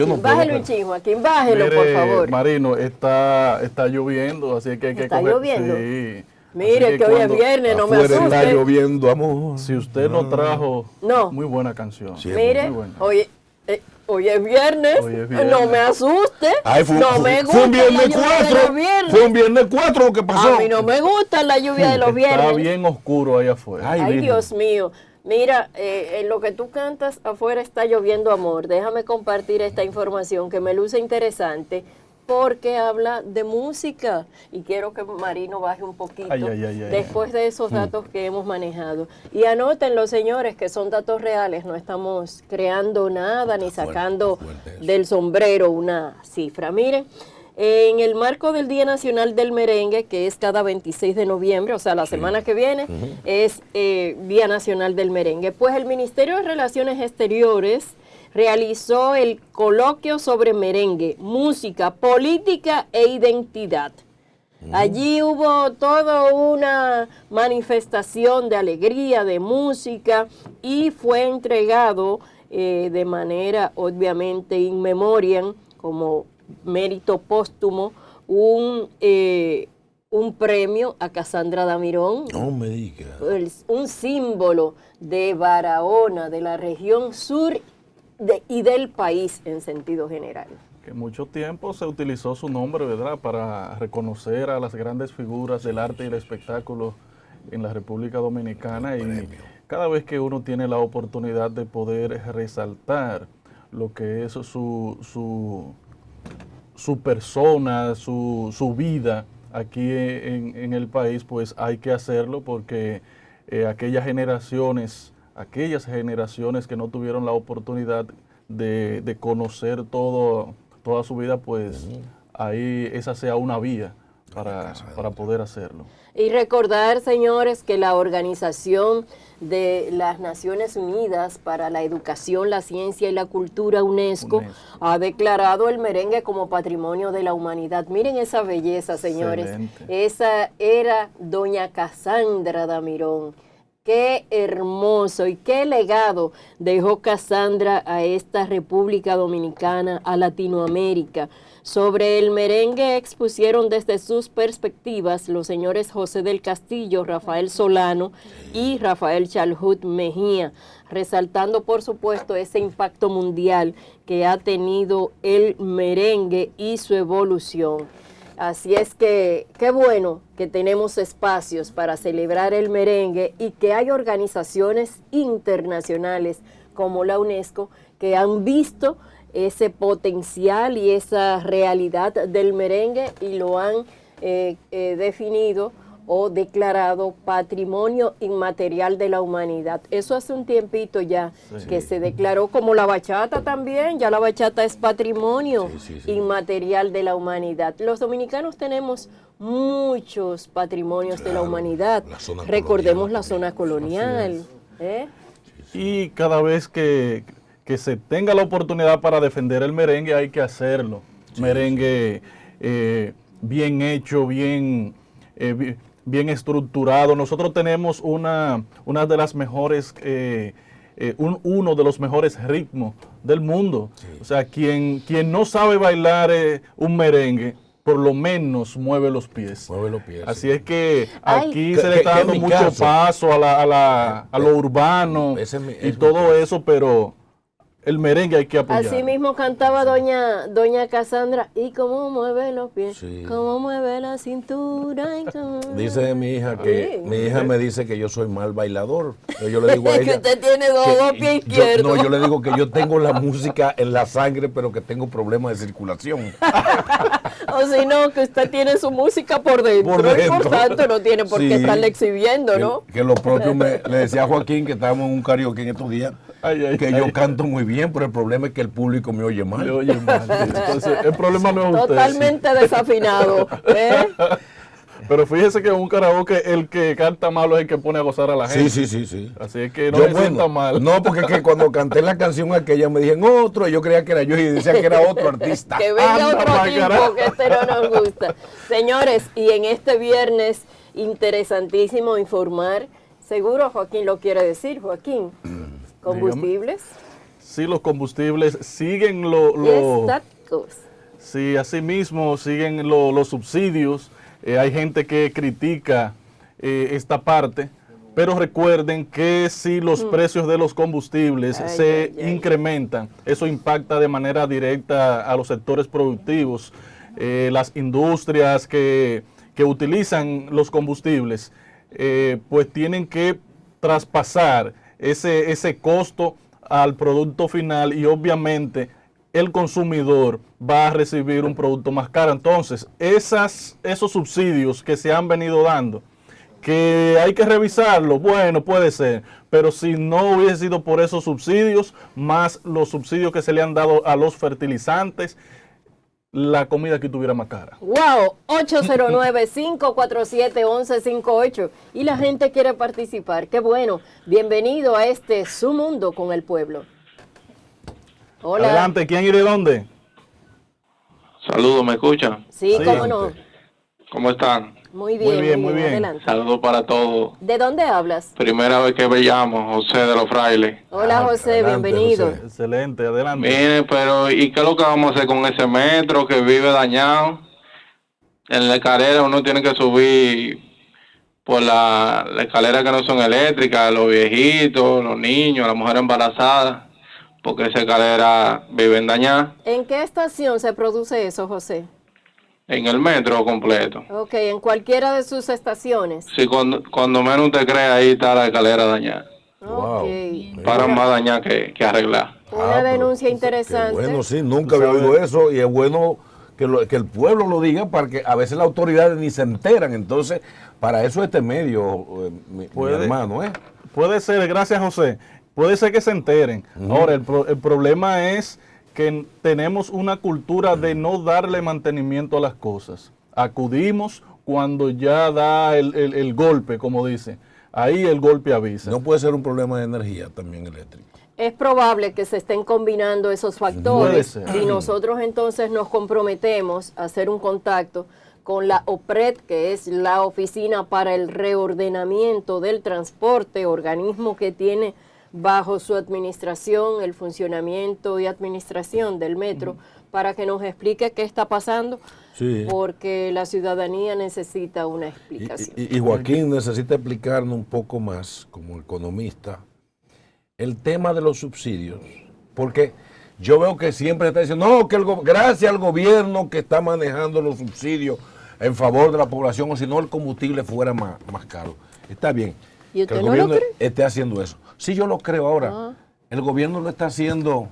un chin, Joaquín, bájalo. Mire, por favor. Marino, está lloviendo, así que hay que ¿Está lloviendo? Sí. Mire, que hoy es viernes, no me asuste. Está lloviendo, amor. Si usted no trajo, muy buena canción. Sí, mire, hoy es viernes, no me asuste. Ay, no me gusta fue un viernes la lluvia 4. de los viernes. Fue un viernes 4 lo que pasó. A mí no me gusta la lluvia de los viernes. Está bien oscuro allá afuera. Ay, Dios mío. Mira, en lo que tú cantas, afuera está lloviendo amor. Déjame compartir esta información que me luce interesante, porque habla de música, y quiero que Marino baje un poquito después de esos datos que hemos manejado. Y anótenlo, señores, que son datos reales, no estamos creando nada ni sacando del sombrero una cifra. Miren, en el marco del Día Nacional del Merengue, que es cada 26 de noviembre, o sea, la semana que viene, es Día Nacional del Merengue, pues el Ministerio de Relaciones Exteriores realizó el coloquio sobre merengue, música, política e identidad. Allí hubo toda una manifestación de alegría, de música, y fue entregado de manera obviamente in memoriam, como mérito póstumo, un premio a Casandra Damirón. No me diga. Un símbolo de Barahona, de la región sur y del país en sentido general. Que mucho tiempo se utilizó su nombre, ¿verdad?, para reconocer a las grandes figuras del arte y el espectáculo en la República Dominicana, y cada vez que uno tiene la oportunidad de poder resaltar lo que es su persona, su vida aquí en el país, pues hay que hacerlo, porque aquellas generaciones que no tuvieron la oportunidad de conocer toda su vida, pues ahí esa sea una vía para poder hacerlo. Y recordar, señores, que la Organización de las Naciones Unidas para la Educación, la Ciencia y la Cultura, UNESCO, ha declarado el merengue como Patrimonio de la Humanidad. Miren esa belleza, señores. Excelente. Esa era doña Casandra Damirón. Qué hermoso y qué legado dejó Cassandra a esta República Dominicana, a Latinoamérica. Sobre el merengue expusieron desde sus perspectivas los señores José del Castillo, Rafael Solano y Rafael Chalhut Mejía, resaltando por supuesto ese impacto mundial que ha tenido el merengue y su evolución. Así es que qué bueno que tenemos espacios para celebrar el merengue y que hay organizaciones internacionales como la UNESCO que han visto ese potencial y esa realidad del merengue y lo han definido o declarado Patrimonio Inmaterial de la Humanidad. Eso hace un tiempito ya que se declaró, como la bachata también, ya la bachata es Patrimonio Inmaterial de la Humanidad. Los dominicanos tenemos muchos patrimonios de la humanidad. Recordemos la zona colonial. Y cada vez que se tenga la oportunidad para defender el merengue hay que hacerlo. Merengue bien hecho, bien estructurado. Nosotros tenemos una de las mejores, uno de los mejores ritmos del mundo. O sea, quien no sabe bailar un merengue, por lo menos mueve los pies. Así es que aquí se le está dando mucho paso a lo urbano y todo eso, pero el merengue hay que apoyar. Así mismo cantaba doña Cassandra, y cómo mueve los pies, cómo mueve la cintura. Dice mi hija que mi hija me dice que yo soy mal bailador. Yo le digo a ella que usted tiene dos pies izquierdos. Yo le digo que yo tengo la música en la sangre, pero que tengo problemas de circulación. O si no, que usted tiene su música por dentro. Y por tanto no tiene por qué estarle exhibiendo, ¿no? Que lo propio le decía a Joaquín, que estábamos en un karaoke en estos días, que yo canto muy bien, pero el problema es que el público me oye mal. Entonces, el problema no es usted. Totalmente desafinado. Pero fíjese que en un karaoke el que canta malo es el que pone a gozar a la gente. Sí. Así es que no se sienta mal. No, porque es que cuando canté la canción aquella me dijeron otro, y yo creía que era yo y decía que era otro artista. Que venga otro tipo, que este no nos gusta. Señores, y en este viernes, interesantísimo informar, seguro Joaquín lo quiere decir, Joaquín, ¿combustibles? Sí, los combustibles siguen estáticos. Sí, así mismo siguen los subsidios. Hay gente que critica esta parte, pero recuerden que si los precios de los combustibles se incrementan, eso impacta de manera directa a los sectores productivos, las industrias que utilizan los combustibles, pues tienen que traspasar ese costo al producto final y obviamente el consumidor va a recibir un producto más caro. Entonces, esos subsidios que se han venido dando, que hay que revisarlo, bueno, puede ser, pero si no hubiese sido por esos subsidios, más los subsidios que se le han dado a los fertilizantes, la comida aquí tuviera más cara. ¡Wow! 809-547-1158. Y la gente quiere participar. ¡Qué bueno! Bienvenido a este Su Mundo con el Pueblo. Hola. Adelante, ¿quién y de dónde? Saludos, ¿me escuchan? Sí, cómo no. ¿Cómo están? Muy bien. Adelante. Saludos para todos. ¿De dónde hablas? Primera vez que me llamo, José de los Frailes. Hola, José, adelante, bienvenido. José. Excelente, adelante. Miren, pero ¿y qué es lo que vamos a hacer con ese metro que vive dañado? En la escalera uno tiene que subir por la escalera que no son eléctricas, los viejitos, los niños, las mujeres embarazadas, porque esa escalera viven dañadas. ¿En qué estación se produce eso, José? En el metro completo. Ok, en cualquiera de sus estaciones. Sí, cuando menos usted cree, ahí está la escalera dañada. Ok. Para más dañar que arreglar. Una denuncia interesante. Bueno, sí, nunca había oído eso y es bueno que el pueblo lo diga, para que a veces las autoridades ni se enteran. Entonces, para eso este medio, mi hermano, Puede ser, gracias José, puede ser que se enteren. Ahora, el problema es que tenemos una cultura de no darle mantenimiento a las cosas. Acudimos cuando ya da el golpe, como dice. Ahí el golpe avisa. No puede ser un problema de energía también eléctrica. Es probable que se estén combinando esos factores y nosotros entonces nos comprometemos a hacer un contacto con la OPRED, que es la Oficina para el Reordenamiento del Transporte, organismo que tiene bajo su administración el funcionamiento y administración del metro, para que nos explique qué está pasando, porque la ciudadanía necesita una explicación. Y Joaquín necesita explicarnos un poco más, como economista, el tema de los subsidios, porque yo veo que siempre está diciendo, no, que gracias al gobierno que está manejando los subsidios en favor de la población, o si no el combustible fuera más caro. Está bien. ¿Y usted que el no gobierno lo cree? esté haciendo eso. Sí, yo lo creo ahora. El gobierno lo está haciendo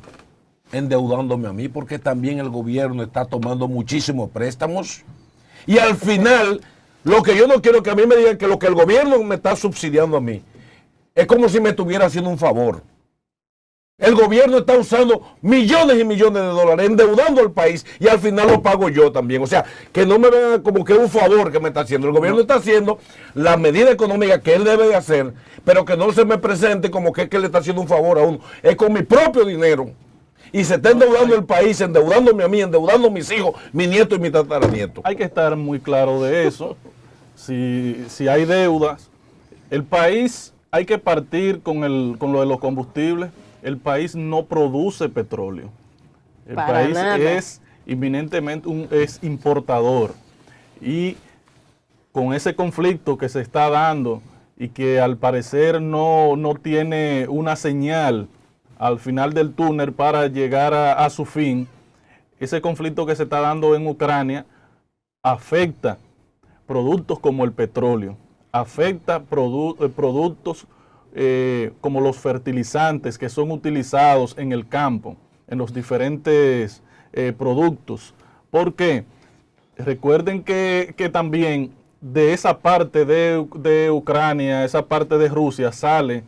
endeudándome a mí, porque también el gobierno está tomando muchísimos préstamos. Y al final, lo que yo no quiero que a mí me digan que lo que el gobierno me está subsidiando a mí, es como si me estuviera haciendo un favor. El gobierno está usando millones y millones de dólares endeudando al país y al final lo pago yo también. O sea, que no me vean como que es un favor que me está haciendo. El gobierno está haciendo la medida económica que él debe de hacer, pero que no se me presente como que le está haciendo un favor a uno. Es con mi propio dinero. Y se está endeudando el país, endeudándome a mí, endeudando a mis hijos, mi nieto y mi tataranieto. Hay que estar muy claro de eso. Si hay deudas, el país, hay que partir con lo de los combustibles. El país no produce petróleo. El país es inminentemente es importador. Y con ese conflicto que se está dando y que al parecer no tiene una señal al final del túnel para llegar a su fin, ese conflicto que se está dando en Ucrania afecta productos como el petróleo, afecta productos como los fertilizantes que son utilizados en el campo, en los diferentes productos. Porque recuerden que también de esa parte de Ucrania, esa parte de Rusia sale,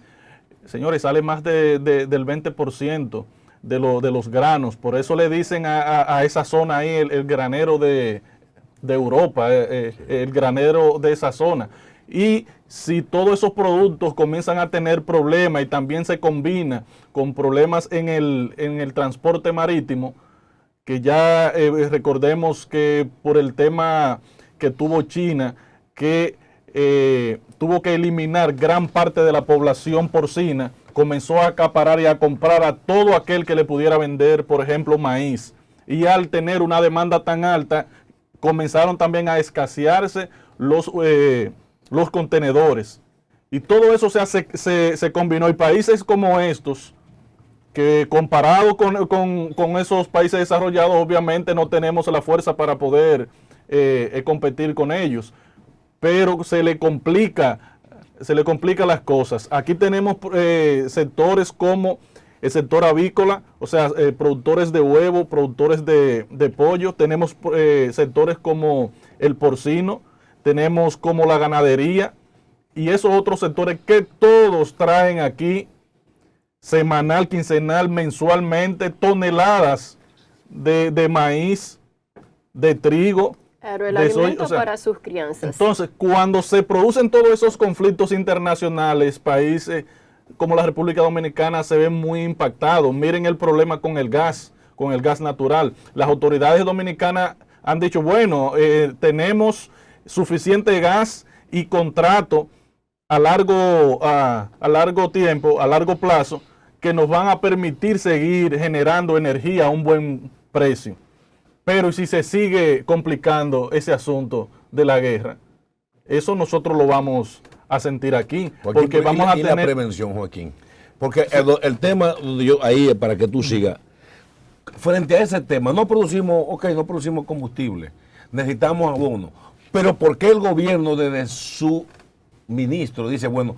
señores, sale más del 20% de los granos. Por eso le dicen a esa zona ahí el granero de Europa, el granero de esa zona. Y si todos esos productos comienzan a tener problemas y también se combina con problemas en el transporte marítimo, que ya recordemos que por el tema que tuvo China, que tuvo que eliminar gran parte de la población porcina, comenzó a acaparar y a comprar a todo aquel que le pudiera vender, por ejemplo, maíz. Y al tener una demanda tan alta, comenzaron también a escasearse los contenedores. Y todo eso se combinó. Y países como estos, que comparado con esos países desarrollados, obviamente no tenemos la fuerza para poder competir con ellos. Pero se le complica las cosas. Aquí tenemos sectores como el sector avícola, o sea, productores de huevo, productores de pollo. Tenemos sectores como el porcino, tenemos como la ganadería y esos otros sectores que todos traen aquí semanal, quincenal, mensualmente toneladas de maíz, de trigo. Claro, el alimento para sus crianzas. Entonces, cuando se producen todos esos conflictos internacionales, países como la República Dominicana se ven muy impactados. Miren el problema con el gas natural. Las autoridades dominicanas han dicho, bueno, tenemos suficiente gas y contrato a largo tiempo, a largo plazo, que nos van a permitir seguir generando energía a un buen precio. Pero si se sigue complicando ese asunto de la guerra, eso nosotros lo vamos a sentir aquí. Joaquín, porque vamos a tener la prevención, Joaquín. Porque el tema, ahí es para que tú sigas, frente a ese tema, no producimos combustible, necesitamos abono. Pero ¿por qué el gobierno desde su ministro dice, bueno,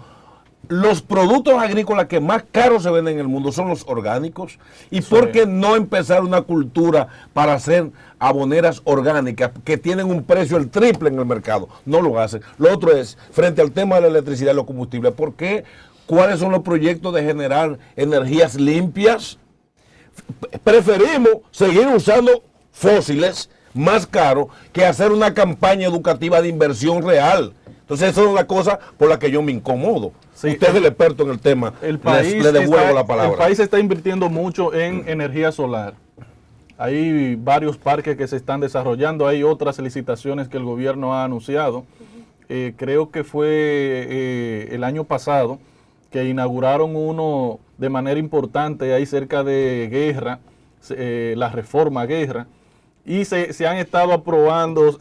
los productos agrícolas que más caros se venden en el mundo son los orgánicos? ¿Y por qué no empezar una cultura para hacer aboneras orgánicas que tienen un precio el triple en el mercado? No lo hacen. Lo otro es, frente al tema de la electricidad y los combustibles, ¿por qué? ¿Cuáles son los proyectos de generar energías limpias? Preferimos seguir usando fósiles más caros que hacer una campaña educativa de inversión real. Entonces, esa es la cosa por la que yo me incomodo. Sí, usted es el experto en el tema. El país le devuelvo la palabra. El país está invirtiendo mucho en energía solar. Hay varios parques que se están desarrollando, hay otras licitaciones que el gobierno ha anunciado. Creo que fue el año pasado que inauguraron uno de manera importante ahí cerca de Guerra, la Reforma Guerra, y se han estado probando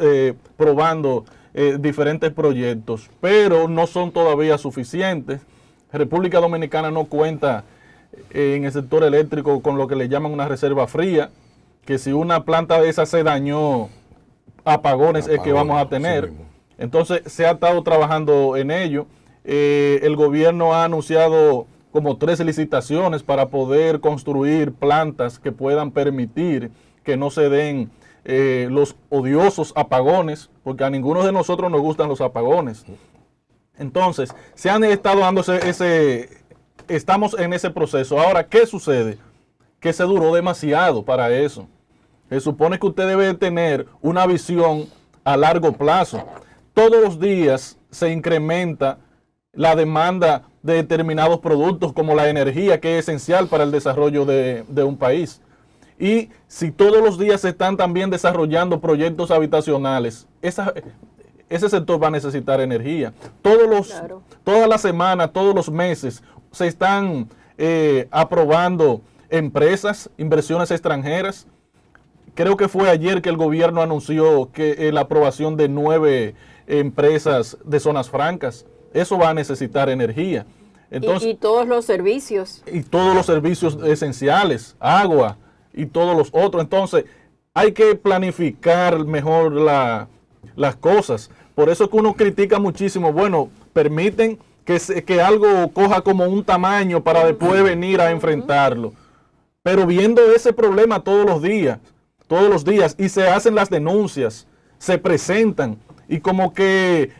diferentes proyectos, pero no son todavía suficientes. República Dominicana no cuenta en el sector eléctrico con lo que le llaman una reserva fría, que si una planta de esa se dañó, apagones es que vamos a tener. Entonces se ha estado trabajando en ello. El gobierno ha anunciado como 3 licitaciones para poder construir plantas que puedan permitir que no se den los odiosos apagones, porque a ninguno de nosotros nos gustan los apagones. Entonces, se han estado dando estamos en ese proceso. Ahora, ¿qué sucede? Que se duró demasiado para eso. Se supone que usted debe tener una visión a largo plazo. Todos los días se incrementa la demanda de determinados productos como la energía, que es esencial para el desarrollo de un país. Y si todos los días se están también desarrollando proyectos habitacionales, ese sector va a necesitar energía. Todas las semanas, todos los meses, se están aprobando empresas, inversiones extranjeras. Creo que fue ayer que el gobierno anunció que la aprobación de 9 empresas de zonas francas. Eso va a necesitar energía. Entonces, y todos los servicios. Y todos los servicios esenciales, agua y todos los otros. Entonces, hay que planificar mejor las cosas. Por eso es que uno critica muchísimo. Bueno, permiten que algo coja como un tamaño para después venir a enfrentarlo. Pero viendo ese problema todos los días, y se hacen las denuncias, se presentan, y como que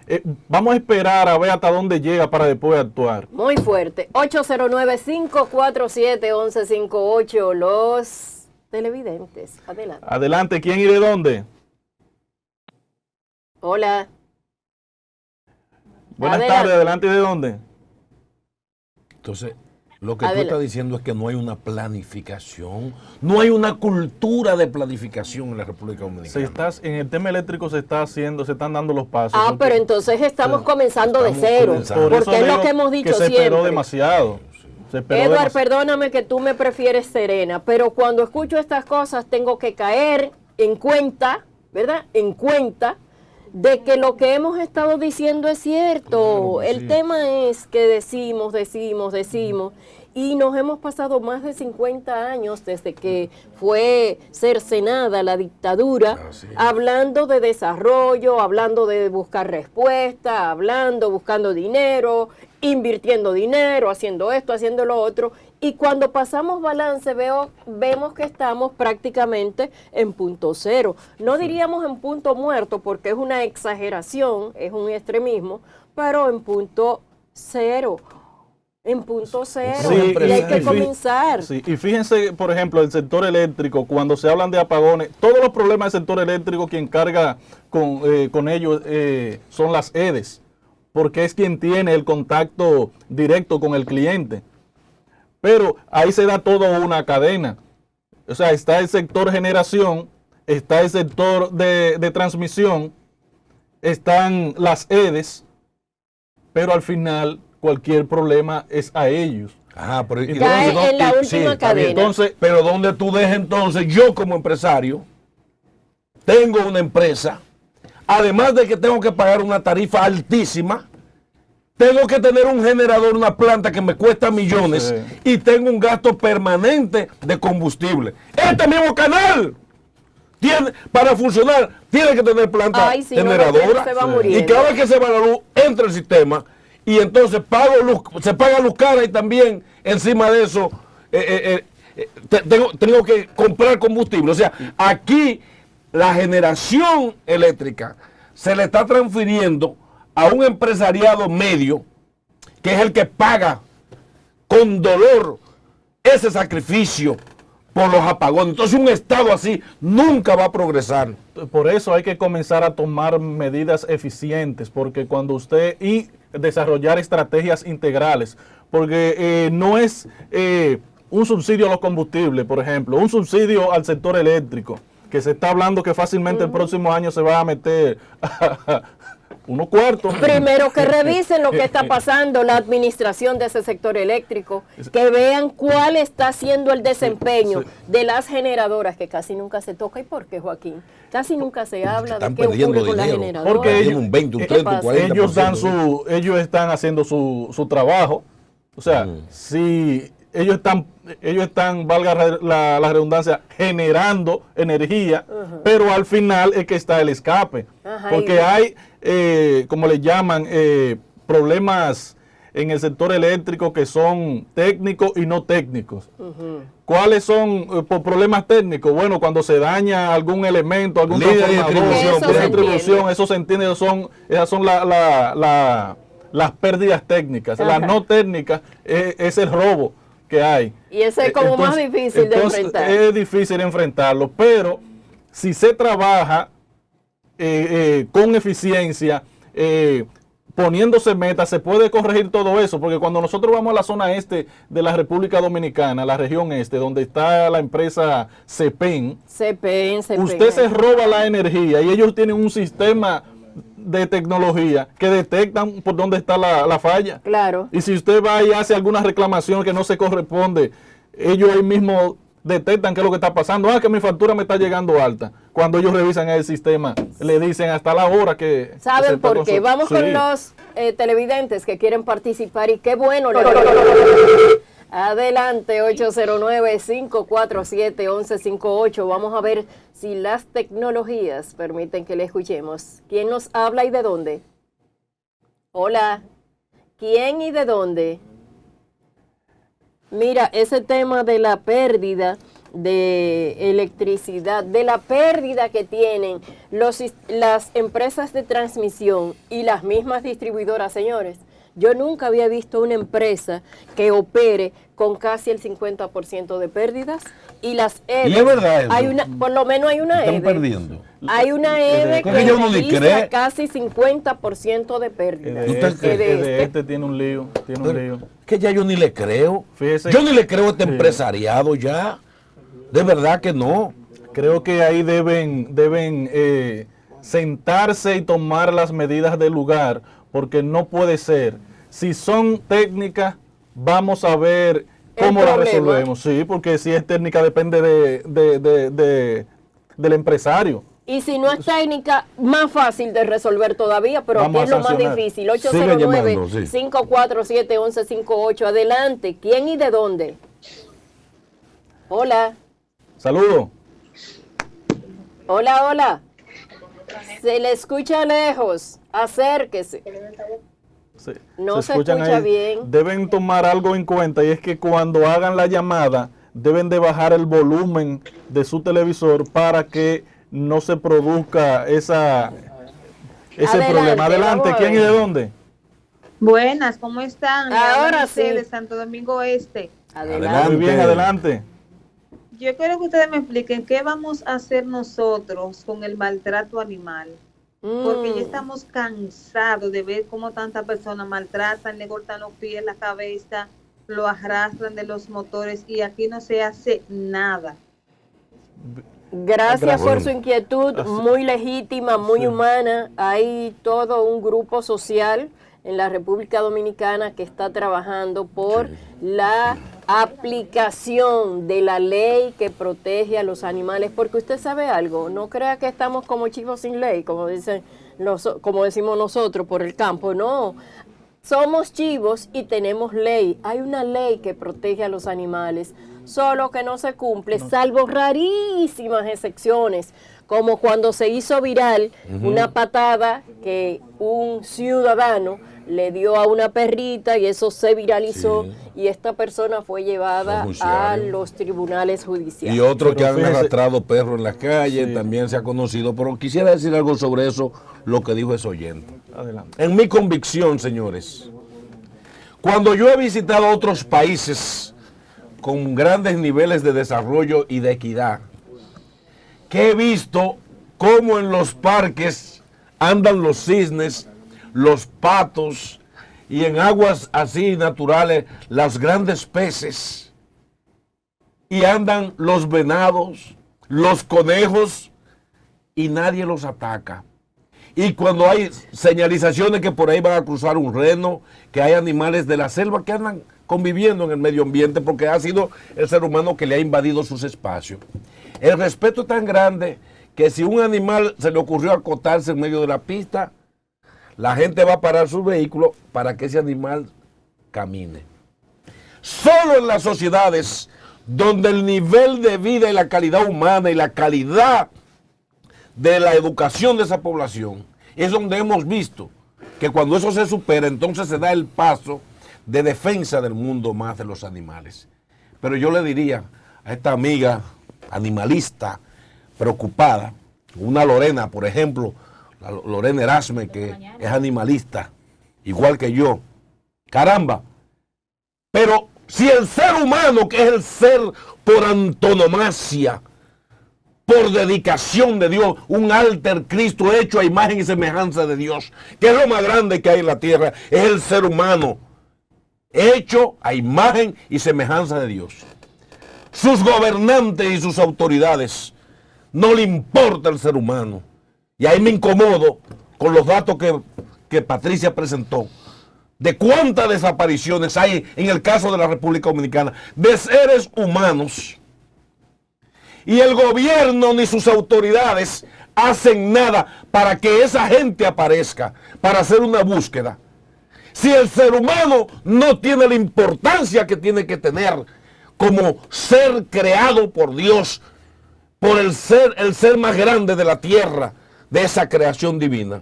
vamos a esperar a ver hasta dónde llega para después actuar. Muy fuerte. 809-547-1158, los televidentes. Adelante. Adelante, ¿quién y de dónde? Hola. Buenas tardes, adelante, ¿y de dónde? Entonces, lo que tú estás diciendo es que no hay una planificación, no hay una cultura de planificación en la República Dominicana. En el tema eléctrico se están dando los pasos. Pero entonces estamos comenzando de cero, porque es lo que hemos dicho siempre. Se esperó demasiado. Edward, perdóname que tú me prefieres serena, pero cuando escucho estas cosas tengo que caer en cuenta, ¿verdad? En cuenta de que lo que hemos estado diciendo es cierto. El tema es que decimos, y nos hemos pasado más de 50 años desde que fue cercenada la dictadura, hablando de desarrollo, hablando de buscar respuesta, buscando dinero, invirtiendo dinero, haciendo esto, haciendo lo otro. Y cuando pasamos balance vemos que estamos prácticamente en punto cero. No diríamos en punto muerto porque es una exageración, es un extremismo, pero en punto cero. En punto cero, y hay que comenzar. Sí, y fíjense, por ejemplo, el sector eléctrico, cuando se hablan de apagones, todos los problemas del sector eléctrico, quien carga con ellos son las EDES, porque es quien tiene el contacto directo con el cliente. Pero ahí se da toda una cadena. O sea, está el sector generación, está el sector de transmisión, están las EDES, pero al final cualquier problema es a ellos. Pero cae en la última cadena. Entonces, pero donde tú dejas entonces, yo como empresario, tengo una empresa, además de que tengo que pagar una tarifa altísima, tengo que tener un generador, una planta que me cuesta millones, y tengo un gasto permanente de combustible. Este mismo canal para funcionar tiene que tener planta generadora, y cada vez que se va la luz entra el sistema, y entonces se paga luz cara, y también encima de eso tengo que comprar combustible. O sea, aquí la generación eléctrica se le está transfiriendo a un empresariado medio, que es el que paga con dolor ese sacrificio por los apagones. Entonces un Estado así nunca va a progresar. Por eso hay que comenzar a tomar medidas eficientes, porque cuando y desarrollar estrategias integrales, porque no es un subsidio a los combustibles, por ejemplo, un subsidio al sector eléctrico, que se está hablando que fácilmente el próximo año se va a meter unos cuartos. Primero que revisen lo que está pasando la administración de ese sector eléctrico, que vean cuál está siendo el desempeño de las generadoras, que casi nunca se toca. ¿Y por qué, Joaquín? Casi nunca se habla de qué ocurre con las generadoras. Porque ellos, un 20, un 30, un 40%. ellos están haciendo su trabajo. O sea, si ellos están, valga la redundancia, generando energía, pero al final es que está el escape. Porque hay, como le llaman, problemas en el sector eléctrico que son técnicos y no técnicos. ¿Cuáles son por problemas técnicos? Bueno, cuando se daña algún elemento, algún transformador, de distribución, eso se entiende, esas son las pérdidas técnicas. Las no técnicas es el robo que hay. Y ese es como más difícil de enfrentar. Es difícil enfrentarlo, pero si se trabaja con eficiencia, poniéndose metas, se puede corregir todo eso, porque cuando nosotros vamos a la zona este de la República Dominicana, la región este, donde está la empresa CEPEN, usted se roba la energía y ellos tienen un sistema de tecnología que detectan por dónde está la falla. Claro. Y si usted va y hace alguna reclamación que no se corresponde, ellos ahí mismo detectan qué es lo que está pasando. Que mi factura me está llegando alta. Cuando ellos revisan el sistema, le dicen hasta la hora que... ¿Saben por qué? Vamos con los televidentes que quieren participar y qué bueno. Adelante, 809-547-1158. Vamos a ver si las tecnologías permiten que le escuchemos. ¿Quién nos habla y de dónde? Hola. ¿Quién y de dónde? Mira, ese tema de la pérdida de electricidad, de la pérdida que tienen las empresas de transmisión y las mismas distribuidoras, señores. Yo nunca había visto una empresa que opere con casi el 50% de pérdidas y las EDE. ¿Y es verdad eso? Por lo menos hay una EDE. Están perdiendo. Hay una EDE que realiza casi 50% de pérdidas. Este tiene un lío, Que ya yo ni le creo. Fíjese, yo ni le creo a este empresariado ya. De verdad que no. Creo que ahí deben sentarse y tomar las medidas del lugar, porque no puede ser. Si son técnicas, vamos a ver cómo la resolvemos. Sí, porque si es técnica depende del empresario. Y si no es técnica, más fácil de resolver todavía, pero aquí es lo más difícil. 809-547-1158. Adelante. ¿Quién y de dónde? Hola. Saludos. Hola, hola. Se le escucha lejos. Acérquese. No se escucha bien. Deben tomar algo en cuenta, y es que cuando hagan la llamada deben de bajar el volumen de su televisor para que no se produzca ese problema. Adelante, ¿quién y de dónde? Buenas, ¿cómo están? Ahora sí. De Santo Domingo Este. Adelante. Muy bien, adelante. Yo quiero que ustedes me expliquen qué vamos a hacer nosotros con el maltrato animal. Porque ya estamos cansados de ver cómo tantas personas maltratan, le cortan los pies, la cabeza, lo arrastran de los motores y aquí no se hace nada. Gracias por su inquietud, muy legítima, muy humana. Hay todo un grupo social en la República Dominicana que está trabajando por la aplicación de la ley que protege a los animales, porque usted sabe algo, no crea que estamos como chivos sin ley, como decimos nosotros por el campo, no. Somos chivos y tenemos ley. Hay una ley que protege a los animales, solo que no se cumple, salvo rarísimas excepciones, como cuando se hizo viral una patada que un ciudadano le dio a una perrita y eso se viralizó y esta persona fue llevada a los tribunales judiciales. Y otros que han arrastrado perros en la calle, también se ha conocido, pero quisiera decir algo sobre eso, lo que dijo ese oyente. Adelante. En mi convicción, señores, cuando yo he visitado otros países con grandes niveles de desarrollo y de equidad, que he visto cómo en los parques andan los cisnes, los patos y en aguas así naturales los grandes peces. y andan los venados, los conejos, y nadie los ataca. Y cuando hay señalizaciones que por ahí van a cruzar un reno, que hay animales de la selva que andan conviviendo en el medio ambiente, porque ha sido el ser humano que le ha invadido sus espacios. El respeto es tan grande que si un animal se le ocurrió acotarse en medio de la pista, la gente va a parar su vehículo para que ese animal camine. Solo en las sociedades donde el nivel de vida y la calidad humana y la calidad de la educación de esa población es donde hemos visto que cuando eso se supera, entonces se da el paso de defensa del mundo más de los animales. Pero yo le diría a esta amiga animalista preocupada, una Lorena, por ejemplo, la Lorena Erasme, que es animalista, igual que yo, caramba, pero si el ser humano, que es el ser por antonomasia, por dedicación de Dios, un alter Cristo hecho a imagen y semejanza de Dios, que es lo más grande que hay en la tierra, es el ser humano, hecho a imagen y semejanza de Dios. Sus gobernantes y sus autoridades no le importa el ser humano. Y ahí me incomodo con los datos que Patricia presentó, de cuántas desapariciones hay en el caso de la República Dominicana, de seres humanos. Y el gobierno ni sus autoridades hacen nada para que esa gente aparezca, para hacer una búsqueda. Si el ser humano no tiene la importancia que tiene que tener como ser creado por Dios, por el ser más grande de la tierra, de esa creación divina.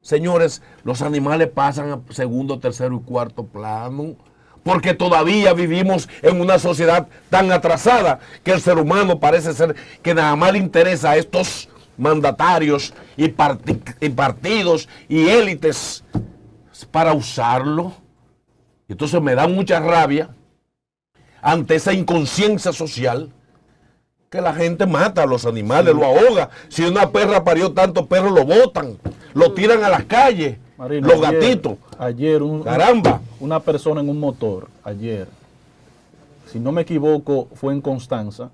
Señores, los animales pasan a segundo, tercero y cuarto plano, porque todavía vivimos en una sociedad tan atrasada que el ser humano parece ser que nada más le interesa a estos mandatarios y partidos y élites para usarlo. Entonces me da mucha rabia ante esa inconsciencia social que la gente mata a los animales, lo ahoga. Si una perra parió tantos perros, lo botan, lo tiran a las calles, Marino, los gatitos. Ayer Caramba. Una persona en un motor, si no me equivoco, fue en Constanza,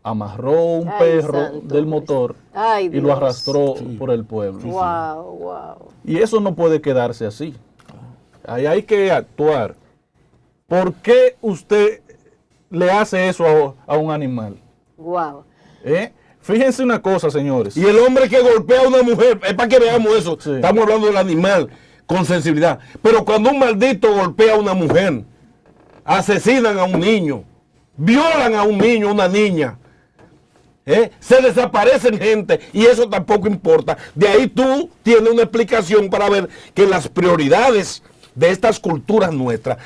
amarró un perro del motor y lo arrastró por el pueblo. Wow. Y eso no puede quedarse así. Ahí hay que actuar. ¿Por qué usted le hace eso a un animal? Wow. Fíjense una cosa, señores. Y el hombre que golpea a una mujer, es para que veamos eso. Sí. Estamos hablando del animal con sensibilidad. Pero cuando un maldito golpea a una mujer, asesinan a un niño, violan a un niño, una niña, se desaparecen gente y eso tampoco importa. De ahí tú tienes una explicación para ver que las prioridades de estas culturas nuestras,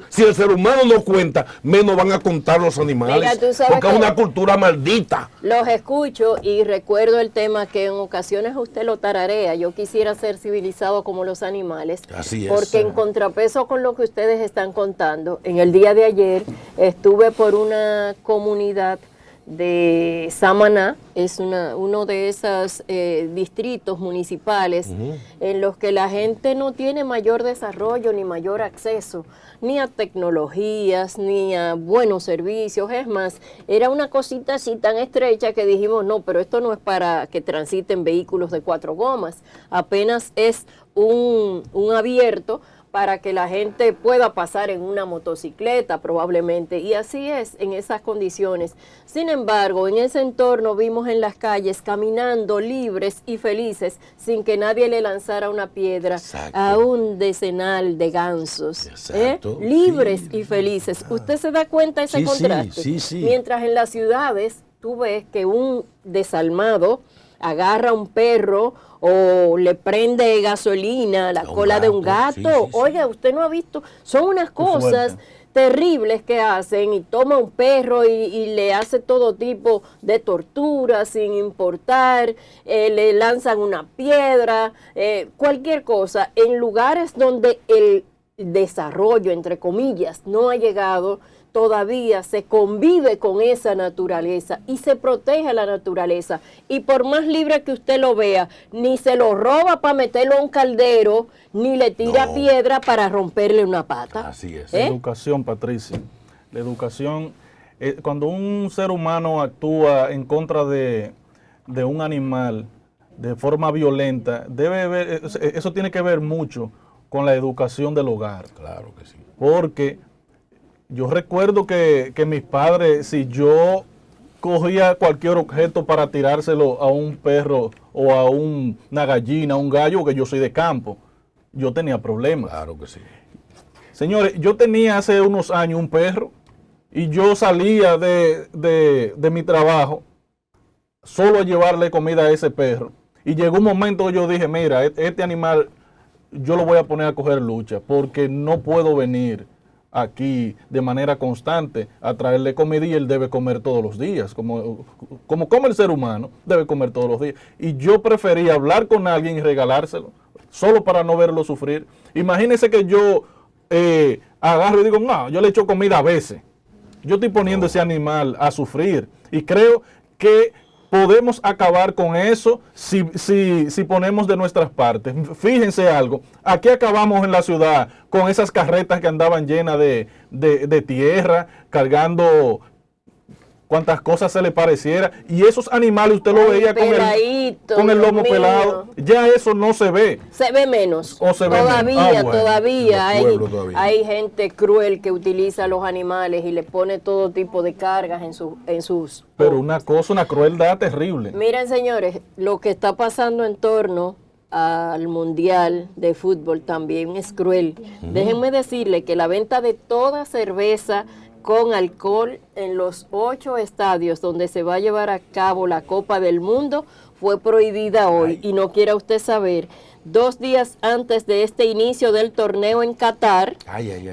si el ser humano no cuenta, menos van a contar los animales. Mira, tú sabes porque es una cultura maldita. Los escucho y recuerdo el tema que en ocasiones usted lo tararea. Yo quisiera ser civilizado como los animales. Así es. Porque en contrapeso con lo que ustedes están contando, en el día de ayer estuve por una comunidad de Samaná, es uno de esos distritos municipales en los que la gente no tiene mayor desarrollo ni mayor acceso ni a tecnologías ni a buenos servicios. Es más, era una cosita así tan estrecha que dijimos, no, pero esto no es para que transiten vehículos de 4 gomas, apenas es un abierto para que la gente pueda pasar en una motocicleta probablemente, y así es en esas condiciones. Sin embargo, en ese entorno vimos en las calles caminando libres y felices sin que nadie le lanzara una piedra. Exacto. A un decenal de gansos. Libres y felices. ¿Usted se da cuenta de ese contraste? Sí. Mientras en las ciudades tú ves que un desalmado agarra un perro o le prende gasolina a la cola de un gato. Oiga, usted no ha visto, son unas cosas terribles que hacen, y toma un perro y le hace todo tipo de tortura sin importar, le lanzan una piedra, cualquier cosa, en lugares donde el desarrollo, entre comillas, no ha llegado. Todavía se convive con esa naturaleza y se protege a la naturaleza. Y por más libre que usted lo vea, ni se lo roba para meterlo a un caldero, ni le tira piedra para romperle una pata. Así es. La educación, Patricia. La educación cuando un ser humano actúa en contra de un animal de forma violenta, eso tiene que ver mucho con la educación del hogar. Claro que sí. Porque yo recuerdo que mis padres, si yo cogía cualquier objeto para tirárselo a un perro o a una gallina, a un gallo, porque yo soy de campo, yo tenía problemas. Claro que sí. Señores, yo tenía hace unos años un perro y yo salía de mi trabajo solo a llevarle comida a ese perro. Y llegó un momento que yo dije, mira, este animal yo lo voy a poner a coger lucha porque no puedo venir aquí de manera constante a traerle comida y él debe comer todos los días, como come el ser humano, debe comer todos los días. Y yo prefería hablar con alguien y regalárselo, solo para no verlo sufrir. Imagínense que yo agarro y digo, no, yo le echo comida a veces. Yo estoy poniendo ese animal a sufrir y creo que podemos acabar con eso si ponemos de nuestras partes. Fíjense algo, aquí acabamos en la ciudad con esas carretas que andaban llenas de tierra, cargando cuantas cosas se le pareciera, y esos animales usted lo veía con el lomo pelado. Ya eso no se ve. Se ve menos. O se ve todavía, menos. todavía todavía hay gente cruel que utiliza los animales y le pone todo tipo de cargas en sus... Pero una crueldad terrible. Miren, señores, lo que está pasando en torno al Mundial de Fútbol también es cruel. Déjenme decirle que la venta de toda cerveza con alcohol en los 8 estadios donde se va a llevar a cabo la Copa del Mundo fue prohibida hoy. Y no quiera usted saber, 2 días antes de este inicio del torneo en Qatar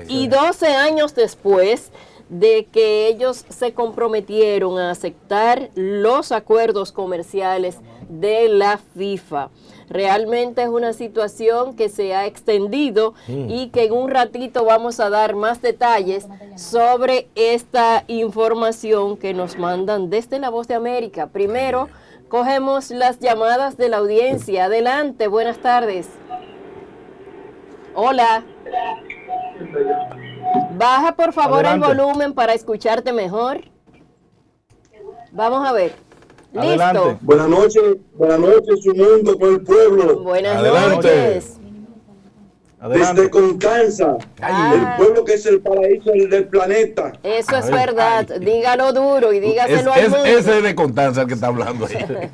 y 12 años después de que ellos se comprometieron a aceptar los acuerdos comerciales de la FIFA. Realmente es una situación que se ha extendido y que en un ratito vamos a dar más detalles sobre esta información que nos mandan desde La Voz de América. Primero, cogemos las llamadas de la audiencia. Adelante, buenas tardes. Hola. Baja por favor Adelante. el volumen para escucharte mejor. Vamos a ver. Adelante. Listo. Buenas noches, su mundo con el pueblo. Buenas Adelante. noches. Adelante. Desde Constanza, el pueblo que es el paraíso del planeta. Eso es verdad. Dígalo duro y dígaselo al mundo. Ese es de Constanza el que está hablando ahí.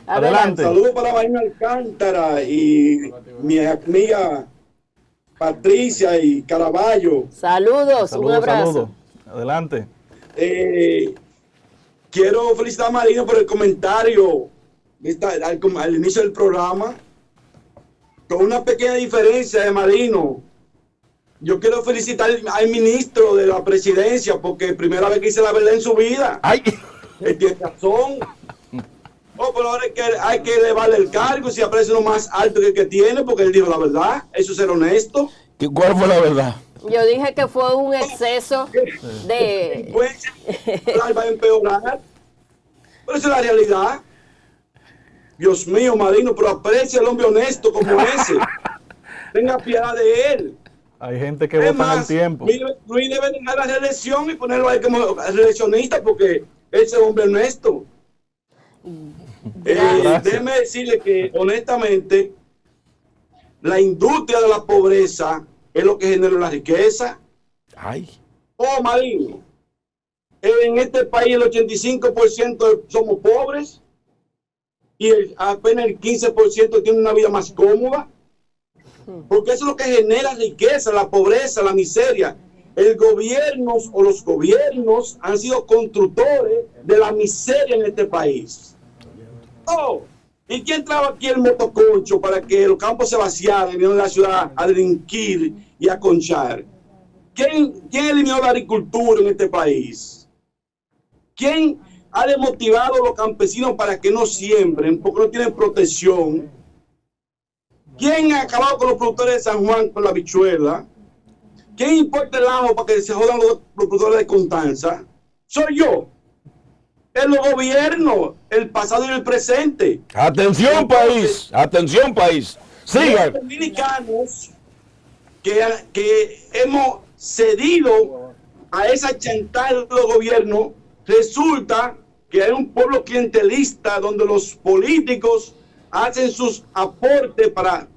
Adelante. Saludos para Marina Alcántara y mi amiga Patricia y Caraballo. Saludos, un abrazo. Saludos. Adelante. Quiero felicitar a Marino por el comentario al inicio del programa. Con una pequeña diferencia de Marino. Yo quiero felicitar al ministro de la presidencia porque primera vez que dice la verdad en su vida. ¡Ay! Él tiene razón. Pero ahora hay que elevarle el cargo si aparece uno más alto que el que tiene porque él dijo la verdad. Eso es ser honesto. ¿Cuál fue la verdad? Yo dije que fue un exceso de... Pues, va a empeorar. Pero esa es la realidad. Dios mío, Marino, pero aprecia al hombre honesto como ese. Tenga piedad de él. Hay gente que vota al tiempo. Luis debe dejar la reelección y ponerlo ahí como reeleccionista porque ese hombre honesto. Déjeme decirle que honestamente la industria de la pobreza es lo que genera la riqueza. Ay. Marino, en este país el 85% somos pobres y apenas el 15% tiene una vida más cómoda, porque eso es lo que genera riqueza, la pobreza, la miseria. El gobierno o los gobiernos han sido constructores de la miseria en este país. ¿Y quién trajo aquí el motoconcho para que los campos se vaciaran y vinieron a la ciudad a delinquir y a conchar? ¿Quién eliminó la agricultura en este país? ¿Quién ha desmotivado a los campesinos para que no siembren porque no tienen protección? ¿Quién ha acabado con los productores de San Juan con la habichuela? ¿Quién importa el ajo para que se jodan los productores de Constanza? Soy yo. Es los gobiernos, el pasado y el presente. Atención, país. Atención, país. Sigan. Los dominicanos que hemos cedido a esa chantaje de los gobiernos, resulta que hay un pueblo clientelista donde los políticos hacen sus aportes para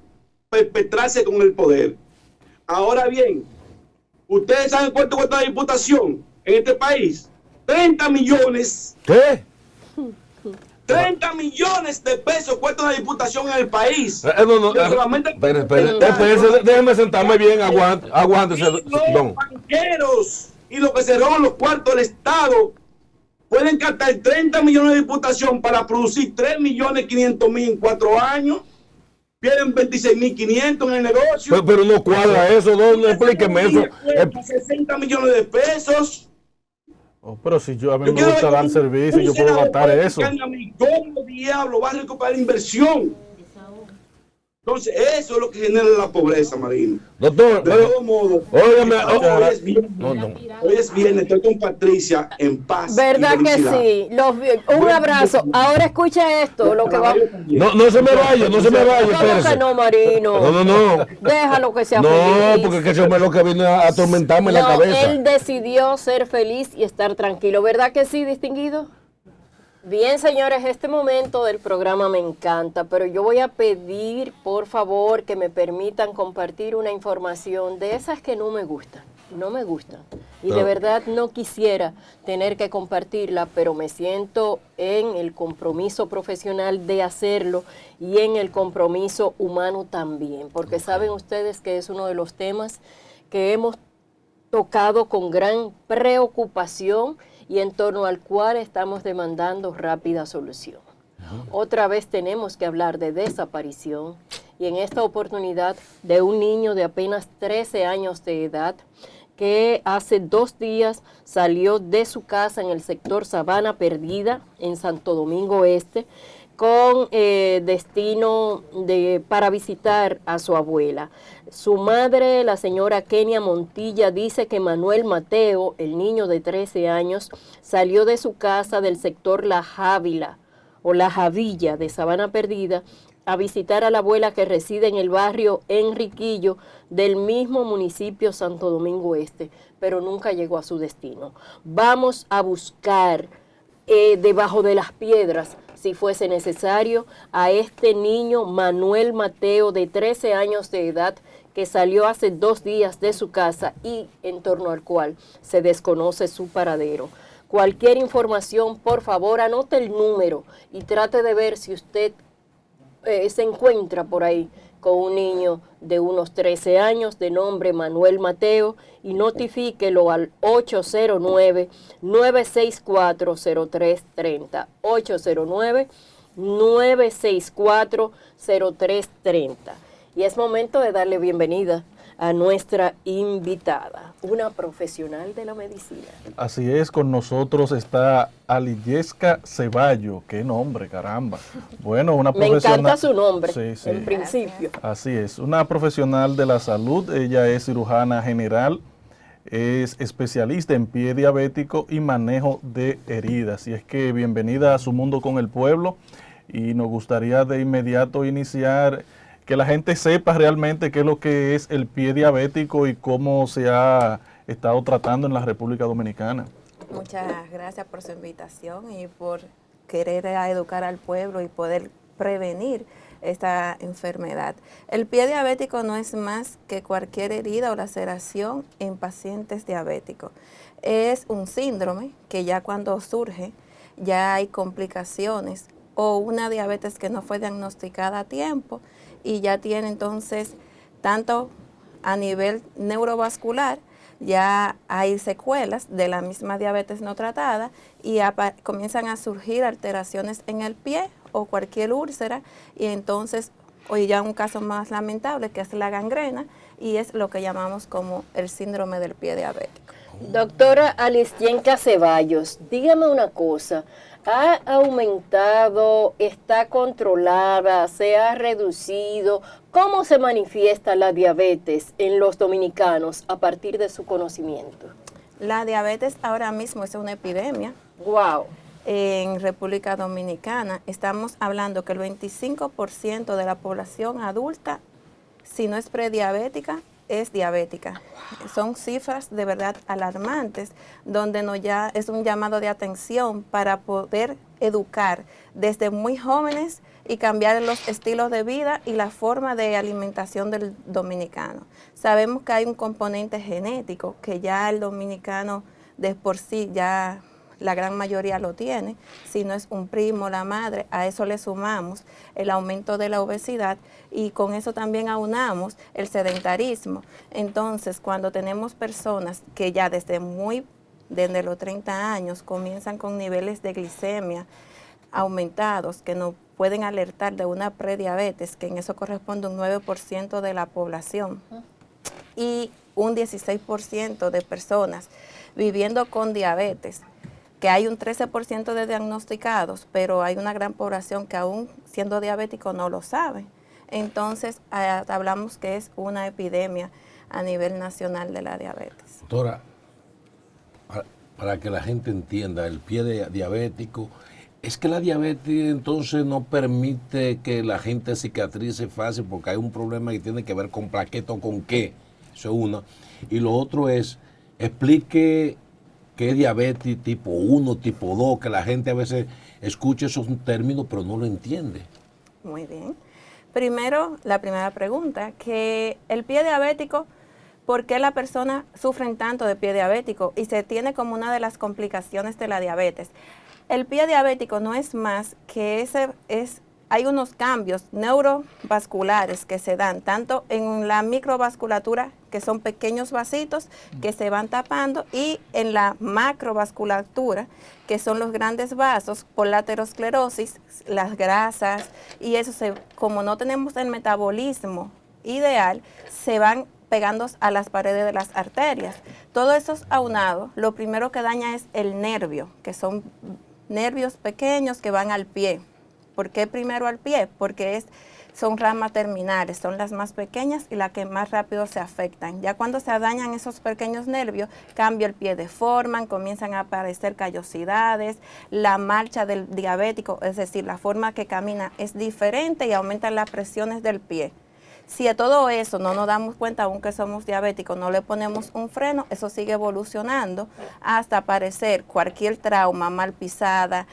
perpetrarse con el poder. Ahora bien, ¿ustedes saben cuánto cuesta la diputación en este país? 30 millones. ¿Qué? 30 millones de pesos cuesta una diputación en el país. Déjeme sentarme bien, aguántese. Los banqueros y los que se roban los cuartos del Estado pueden captar 30 millones de diputación para producir 3.500.000 en 4 años. Pierden 26.500 en el negocio. Pero no cuadra eso, no explíqueme eso. 60 millones de pesos. Oh, pero si a mí me gusta dar servicio, yo puedo gastar eso. ¿Cómo diablo va a recuperar inversión? Entonces, eso es lo que genera la pobreza, Marino. Doctor, de todo modo, hoy es viernes, estoy con Patricia en paz. ¿Verdad que sí? Un abrazo. Ahora escucha esto, lo que va. No se me vaya, no se me vaya. ¿Cómo que no, Marino? No. Déjalo que sea feliz. No, porque eso es lo que viene a atormentarme la cabeza. Él decidió ser feliz y estar tranquilo. ¿Verdad que sí, distinguido? Bien, señores, este momento del programa me encanta, pero yo voy a pedir, por favor, que me permitan compartir una información de esas que no me gustan. Y de verdad no quisiera tener que compartirla, pero me siento en el compromiso profesional de hacerlo y en el compromiso humano también, porque saben ustedes que es uno de los temas que hemos tocado con gran preocupación y en torno al cual estamos demandando rápida solución. Otra vez tenemos que hablar de desaparición y en esta oportunidad de un niño de apenas 13 años de edad que hace 2 días salió de su casa en el sector Sabana Perdida en Santo Domingo Este con destino para visitar a su abuela. Su madre, la señora Kenia Montilla, dice que Manuel Mateo, el niño de 13 años, salió de su casa del sector La Jávila o La Javilla de Sabana Perdida a visitar a la abuela que reside en el barrio Enriquillo del mismo municipio Santo Domingo Este, pero nunca llegó a su destino. Vamos a buscar debajo de las piedras, si fuese necesario, a este niño Manuel Mateo de 13 años de edad que salió hace 2 días de su casa y en torno al cual se desconoce su paradero. Cualquier información, por favor, anote el número y trate de ver si usted se encuentra por ahí con un niño de unos 13 años de nombre Manuel Mateo y notifíquelo al 809-964-0330. 809-964-0330. Y es momento de darle bienvenida a nuestra invitada, una profesional de la medicina. Así es, con nosotros está Aliyesca Ceballo. Qué nombre, caramba. Bueno, una profesional. Me encanta su nombre, sí. en principio. Así es, una profesional de la salud. Ella es cirujana general, es especialista en pie diabético y manejo de heridas. Y es que bienvenida a Su Mundo con el Pueblo. Y nos gustaría de inmediato iniciar que la gente sepa realmente qué es lo que es el pie diabético y cómo se ha estado tratando en la República Dominicana. Muchas gracias por su invitación y por querer educar al pueblo y poder prevenir esta enfermedad. El pie diabético no es más que cualquier herida o laceración en pacientes diabéticos. Es un síndrome que ya cuando surge ya hay complicaciones o una diabetes que no fue diagnosticada a tiempo y ya tiene entonces tanto a nivel neurovascular, ya hay secuelas de la misma diabetes no tratada y comienzan a surgir alteraciones en el pie o cualquier úlcera y entonces hoy ya un caso más lamentable que es la gangrena y es lo que llamamos como el síndrome del pie diabético. Doctora Aliyesca Ceballos, dígame una cosa, ¿ha aumentado, está controlada, se ha reducido? ¿Cómo se manifiesta la diabetes en los dominicanos a partir de su conocimiento? La diabetes ahora mismo es una epidemia. ¡Wow! En República Dominicana estamos hablando que el 25% de la población adulta, si no es prediabética, es diabética. Son cifras de verdad alarmantes, donde ya es un llamado de atención para poder educar desde muy jóvenes y cambiar los estilos de vida y la forma de alimentación del dominicano. Sabemos que hay un componente genético que ya el dominicano de por sí ya la gran mayoría lo tiene, si no es un primo, la madre, a eso le sumamos el aumento de la obesidad y con eso también aunamos el sedentarismo. Entonces, cuando tenemos personas que ya desde los 30 años comienzan con niveles de glicemia aumentados, que nos pueden alertar de una prediabetes, que en eso corresponde un 9% de la población, y un 16% de personas viviendo con diabetes, que hay un 13% de diagnosticados, pero hay una gran población que aún siendo diabético no lo sabe. Entonces, hablamos que es una epidemia a nivel nacional de la diabetes. Doctora, para que la gente entienda, el pie diabético, es que la diabetes entonces no permite que la gente cicatrice fácil porque hay un problema que tiene que ver con plaqueta o con qué, eso es una. Y lo otro es, explique qué es diabetes tipo 1, tipo 2, que la gente a veces escucha esos términos pero no lo entiende. Muy bien. Primero, la primera pregunta, que el pie diabético, ¿por qué las personas sufren tanto de pie diabético? Y se tiene como una de las complicaciones de la diabetes. El pie diabético no es más que hay unos cambios neurovasculares que se dan tanto en la microvasculatura, que son pequeños vasitos que se van tapando, y en la macrovasculatura, que son los grandes vasos por la aterosclerosis, las grasas, y eso como no tenemos el metabolismo ideal, se van pegando a las paredes de las arterias. Todo eso aunado, lo primero que daña es el nervio, que son nervios pequeños que van al pie. ¿Por qué primero al pie? Porque son ramas terminales, son las más pequeñas y las que más rápido se afectan. Ya cuando se dañan esos pequeños nervios, cambia el pie de forma, comienzan a aparecer callosidades, la marcha del diabético, es decir, la forma que camina es diferente y aumentan las presiones del pie. Si a todo eso no nos damos cuenta, aunque somos diabéticos, no le ponemos un freno, eso sigue evolucionando hasta aparecer cualquier trauma, mal pisada,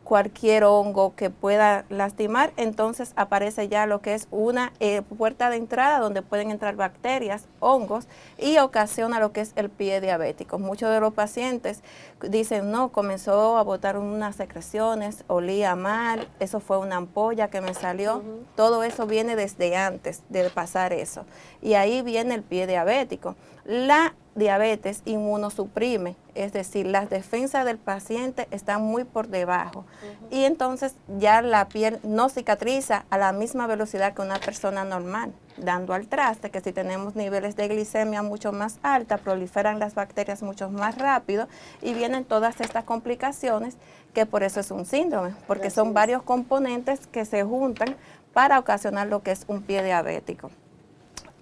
cualquier hongo que pueda lastimar, entonces aparece ya lo que es una puerta de entrada donde pueden entrar bacterias, hongos, y ocasiona lo que es el pie diabético. Muchos de los pacientes dicen, no, comenzó a botar unas secreciones, olía mal, eso fue una ampolla que me salió. Todo eso viene desde antes de pasar eso. Y ahí viene el pie diabético. La diabetes inmunosuprime, es decir, las defensas del paciente están muy por debajo y entonces ya la piel no cicatriza a la misma velocidad que una persona normal, dando al traste que si tenemos niveles de glicemia mucho más alta, proliferan las bacterias mucho más rápido y vienen todas estas complicaciones, que por eso es un síndrome, porque son varios componentes que se juntan para ocasionar lo que es un pie diabético.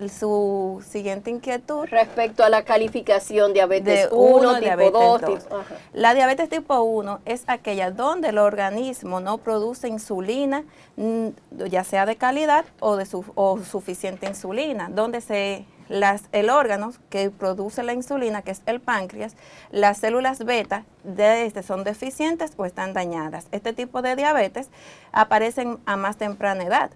Su siguiente inquietud. Respecto a la calificación diabetes 1, tipo 2. La diabetes tipo 1 es aquella donde el organismo no produce insulina, ya sea de calidad o suficiente insulina, donde el órgano que produce la insulina, que es el páncreas, las células beta son deficientes o están dañadas. Este tipo de diabetes aparecen a más temprana edad,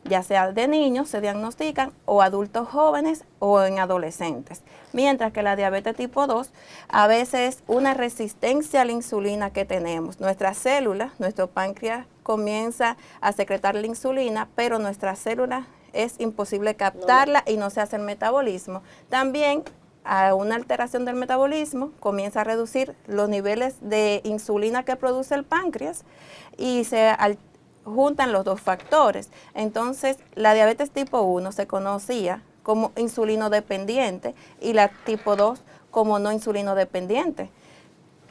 ya sea de niños se diagnostican o adultos jóvenes o en adolescentes. Mientras que la diabetes tipo 2 a veces es una resistencia a la insulina que tenemos. Nuestras células, nuestro páncreas comienza a secretar la insulina, pero nuestra célula es imposible captarla y no se hace el metabolismo. También a una alteración del metabolismo comienza a reducir los niveles de insulina que produce el páncreas y se juntan los dos factores. Entonces, la diabetes tipo 1 se conocía como insulino dependiente y la tipo 2 como no insulino dependiente.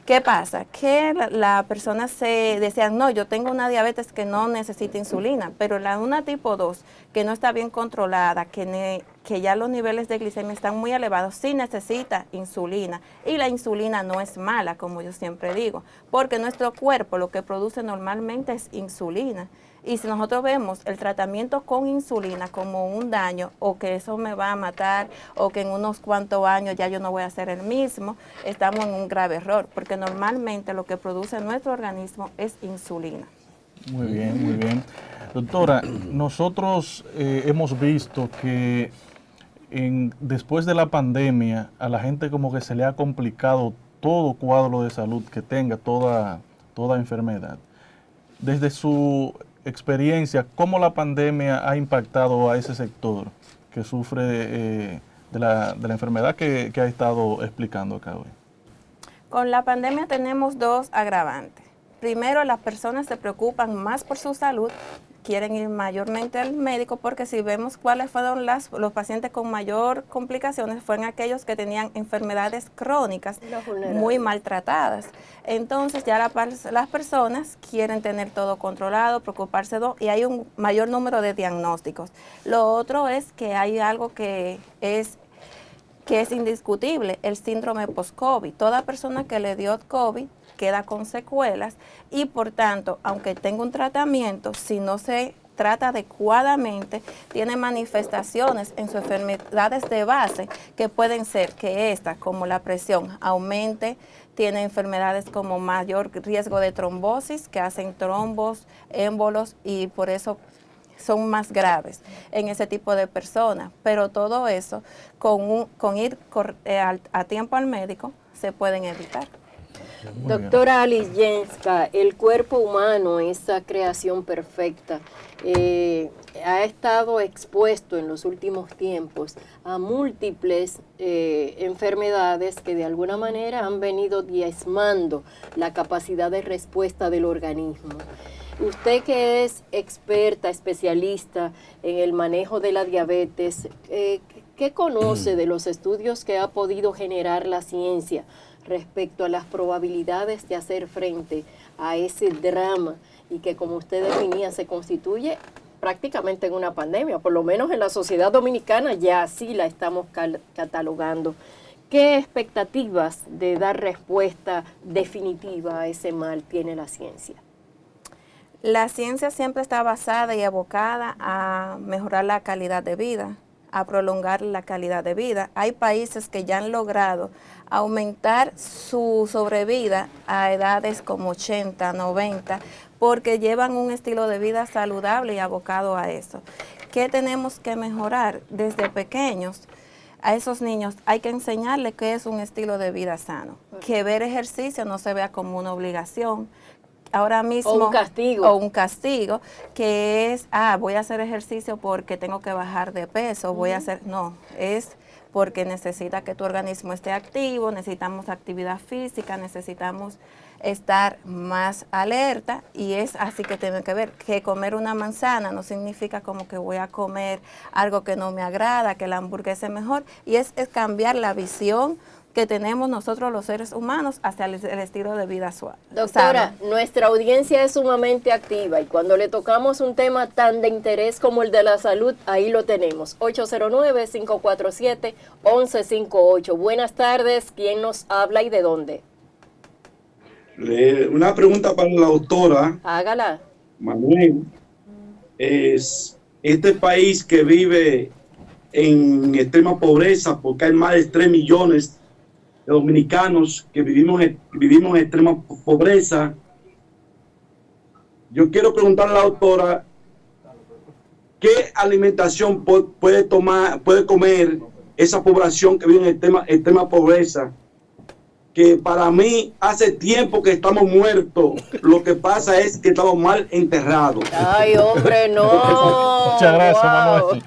¿Qué pasa? Que la persona se decía, no, yo tengo una diabetes que no necesita insulina, pero una tipo 2 que no está bien controlada, que que ya los niveles de glicemia están muy elevados, sí necesita insulina. Y la insulina no es mala, como yo siempre digo, porque nuestro cuerpo lo que produce normalmente es insulina. Y si nosotros vemos el tratamiento con insulina como un daño, o que eso me va a matar, o que en unos cuantos años ya yo no voy a ser el mismo, estamos en un grave error, porque normalmente lo que produce nuestro organismo es insulina. Muy bien, muy bien. Doctora, nosotros hemos visto que después de la pandemia a la gente como que se le ha complicado todo cuadro de salud que tenga, toda enfermedad. Desde su experiencia, ¿cómo la pandemia ha impactado a ese sector que sufre de la enfermedad que ha estado explicando acá hoy? Con la pandemia tenemos dos agravantes. Primero, las personas se preocupan más por su salud, quieren ir mayormente al médico, porque si vemos cuáles fueron los pacientes con mayor complicaciones, fueron aquellos que tenían enfermedades crónicas muy maltratadas. Entonces ya las personas quieren tener todo controlado, preocuparse y hay un mayor número de diagnósticos. Lo otro es que hay algo que es indiscutible, el síndrome post-COVID. Toda persona que le dio COVID queda con secuelas y por tanto, aunque tenga un tratamiento, si no se trata adecuadamente, tiene manifestaciones en sus enfermedades de base que pueden ser que estas, como la presión, aumente, tiene enfermedades como mayor riesgo de trombosis, que hacen trombos, émbolos y por eso son más graves en ese tipo de personas. Pero todo eso, con ir a tiempo al médico, se pueden evitar. Doctora Alice Jenska, el cuerpo humano, esa creación perfecta, ha estado expuesto en los últimos tiempos a múltiples enfermedades que de alguna manera han venido diezmando la capacidad de respuesta del organismo. Usted que es experta, especialista en el manejo de la diabetes, ¿qué conoce de los estudios que ha podido generar la ciencia respecto a las probabilidades de hacer frente a ese drama y que, como usted definía, se constituye prácticamente en una pandemia? Por lo menos en la sociedad dominicana ya así la estamos catalogando. ¿Qué expectativas de dar respuesta definitiva a ese mal tiene la ciencia? La ciencia siempre está basada y abocada a mejorar la calidad de vida, a prolongar la calidad de vida. Hay países que ya han logrado aumentar su sobrevida a edades como 80, 90, porque llevan un estilo de vida saludable y abocado a eso. ¿Qué tenemos que mejorar desde pequeños? A esos niños hay que enseñarles qué es un estilo de vida sano, que ver ejercicio no se vea como una obligación, ahora mismo, o un castigo, que es, voy a hacer ejercicio porque tengo que bajar de peso, no, es porque necesita que tu organismo esté activo, necesitamos actividad física, necesitamos estar más alerta, y es así que tiene que ver, que comer una manzana no significa como que voy a comer algo que no me agrada, que la hamburguesa es mejor, y es cambiar la visión que tenemos nosotros los seres humanos hacia el estilo de vida suave. Doctora, nuestra audiencia es sumamente activa y cuando le tocamos un tema tan de interés como el de la salud, ahí lo tenemos. 809-547-1158. Buenas tardes, ¿quién nos habla y de dónde? Una pregunta para la doctora. Hágala. Manuel, es este país que vive en extrema pobreza, porque hay más de 3 millones de dominicanos que vivimos en extrema pobreza. Yo quiero preguntarle a la doctora qué alimentación puede comer esa población que vive en extrema pobreza, que para mí hace tiempo que estamos muertos. Lo que pasa es que estamos mal enterrados. Ay, hombre, no. Muchas gracias, Manuel.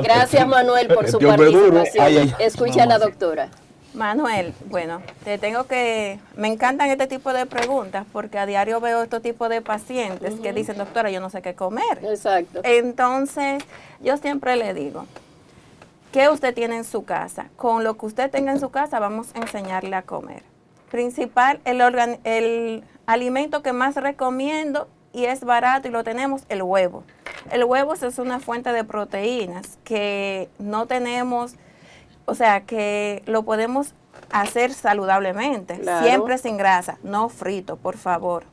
Gracias, Manuel, por su participación. Escucha a la doctora. Manuel, bueno, me encantan este tipo de preguntas porque a diario veo este tipo de pacientes que dicen, doctora, yo no sé qué comer. Exacto. Entonces, yo siempre le digo, ¿qué usted tiene en su casa? Con lo que usted tenga en su casa vamos a enseñarle a comer. Principal, el alimento que más recomiendo y es barato y lo tenemos, el huevo. El huevo es una fuente de proteínas que no tenemos, o sea, que lo podemos hacer saludablemente, Claro. siempre sin grasa, no frito, por favor.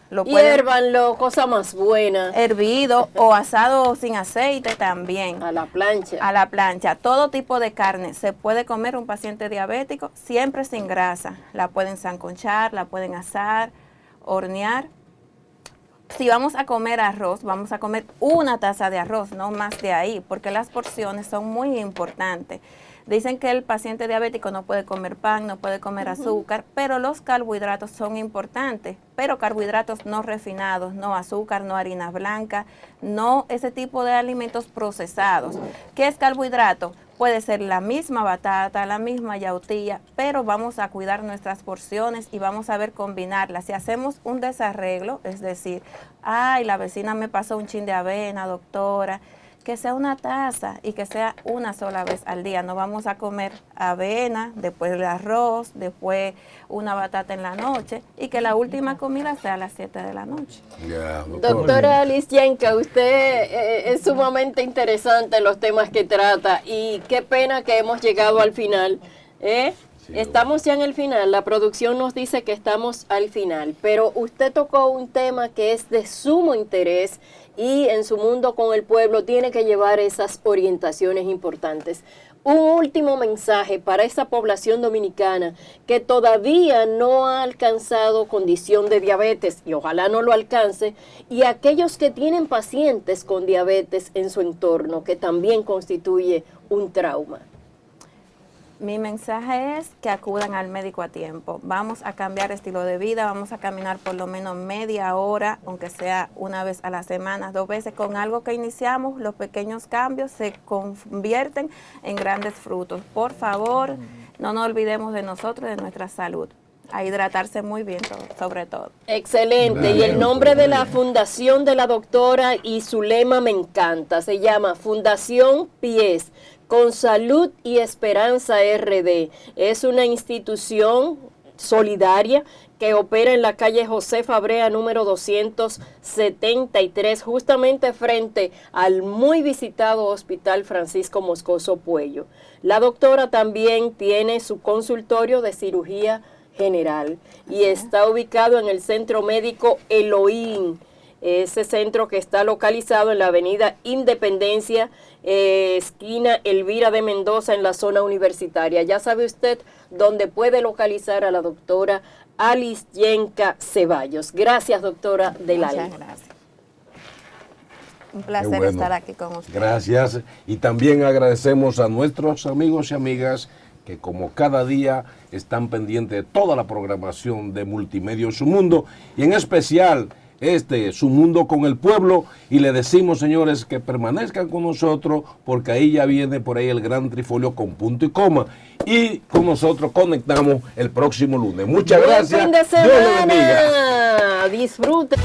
Lo Hiérvanlo, cosa más buena. hervido o asado sin aceite también. A la plancha. A la plancha. Todo tipo de carne se puede comer un paciente diabético siempre sin grasa. La pueden sancochar, la pueden asar, hornear. Si vamos a comer arroz, vamos a comer una taza de arroz, no más de ahí, porque las porciones son muy importantes. Dicen que el paciente diabético no puede comer pan, no puede comer azúcar, pero los carbohidratos son importantes, pero carbohidratos no refinados, no azúcar, no harina blanca, no ese tipo de alimentos procesados. ¿Qué es carbohidrato? Puede ser la misma batata, la misma yautía, pero vamos a cuidar nuestras porciones y vamos a ver combinarlas. Si hacemos un desarreglo, es decir, ay, la vecina me pasó un chin de avena, doctora, que sea una taza y que sea una sola vez al día. No vamos a comer avena, después el arroz, después una batata en la noche y que la última comida sea a las 7 de la noche. Ya, Doctora Lisyenka, usted es sumamente interesante en los temas que trata y qué pena que hemos llegado al final. Sí, Estamos ya en el final, la producción nos dice que estamos al final, pero usted tocó un tema que es de sumo interés y en su mundo con el pueblo tiene que llevar esas orientaciones importantes. Un último mensaje para esa población dominicana que todavía no ha alcanzado condición de diabetes y ojalá no lo alcance, y aquellos que tienen pacientes con diabetes en su entorno, que también constituye un trauma. Mi mensaje es que acudan al médico a tiempo. Vamos a cambiar estilo de vida, vamos a caminar por lo menos media hora, aunque sea una vez a la semana, 2 veces. Con algo que iniciamos, los pequeños cambios se convierten en grandes frutos. Por favor, no nos olvidemos de nosotros y de nuestra salud. A hidratarse muy bien, sobre todo. Excelente. Y el nombre de la fundación de la doctora y su lema me encanta. Se llama Fundación Pies, con Salud y Esperanza RD. Es una institución solidaria que opera en la calle José Fabrea número 273, justamente frente al muy visitado Hospital Francisco Moscoso Puello. La doctora también tiene su consultorio de cirugía general y está ubicado en el Centro Médico Elohim, ese centro que está localizado en la avenida Independencia, esquina Elvira de Mendoza, en la zona universitaria. Ya sabe usted dónde puede localizar a la doctora Lisyenka Ceballos. Gracias, doctora del alma. Muchas gracias. Un placer estar aquí con usted. Gracias. Y también agradecemos a nuestros amigos y amigas que como cada día están pendientes de toda la programación de Multimedios Su Mundo y en especial Su Mundo con el Pueblo, y le decimos, señores, que permanezcan con nosotros porque ahí ya viene por ahí el gran trifolio con punto y coma y con nosotros conectamos el próximo lunes. Muchas gracias. Buen fin de semana. Dios le bendiga. Disfruten.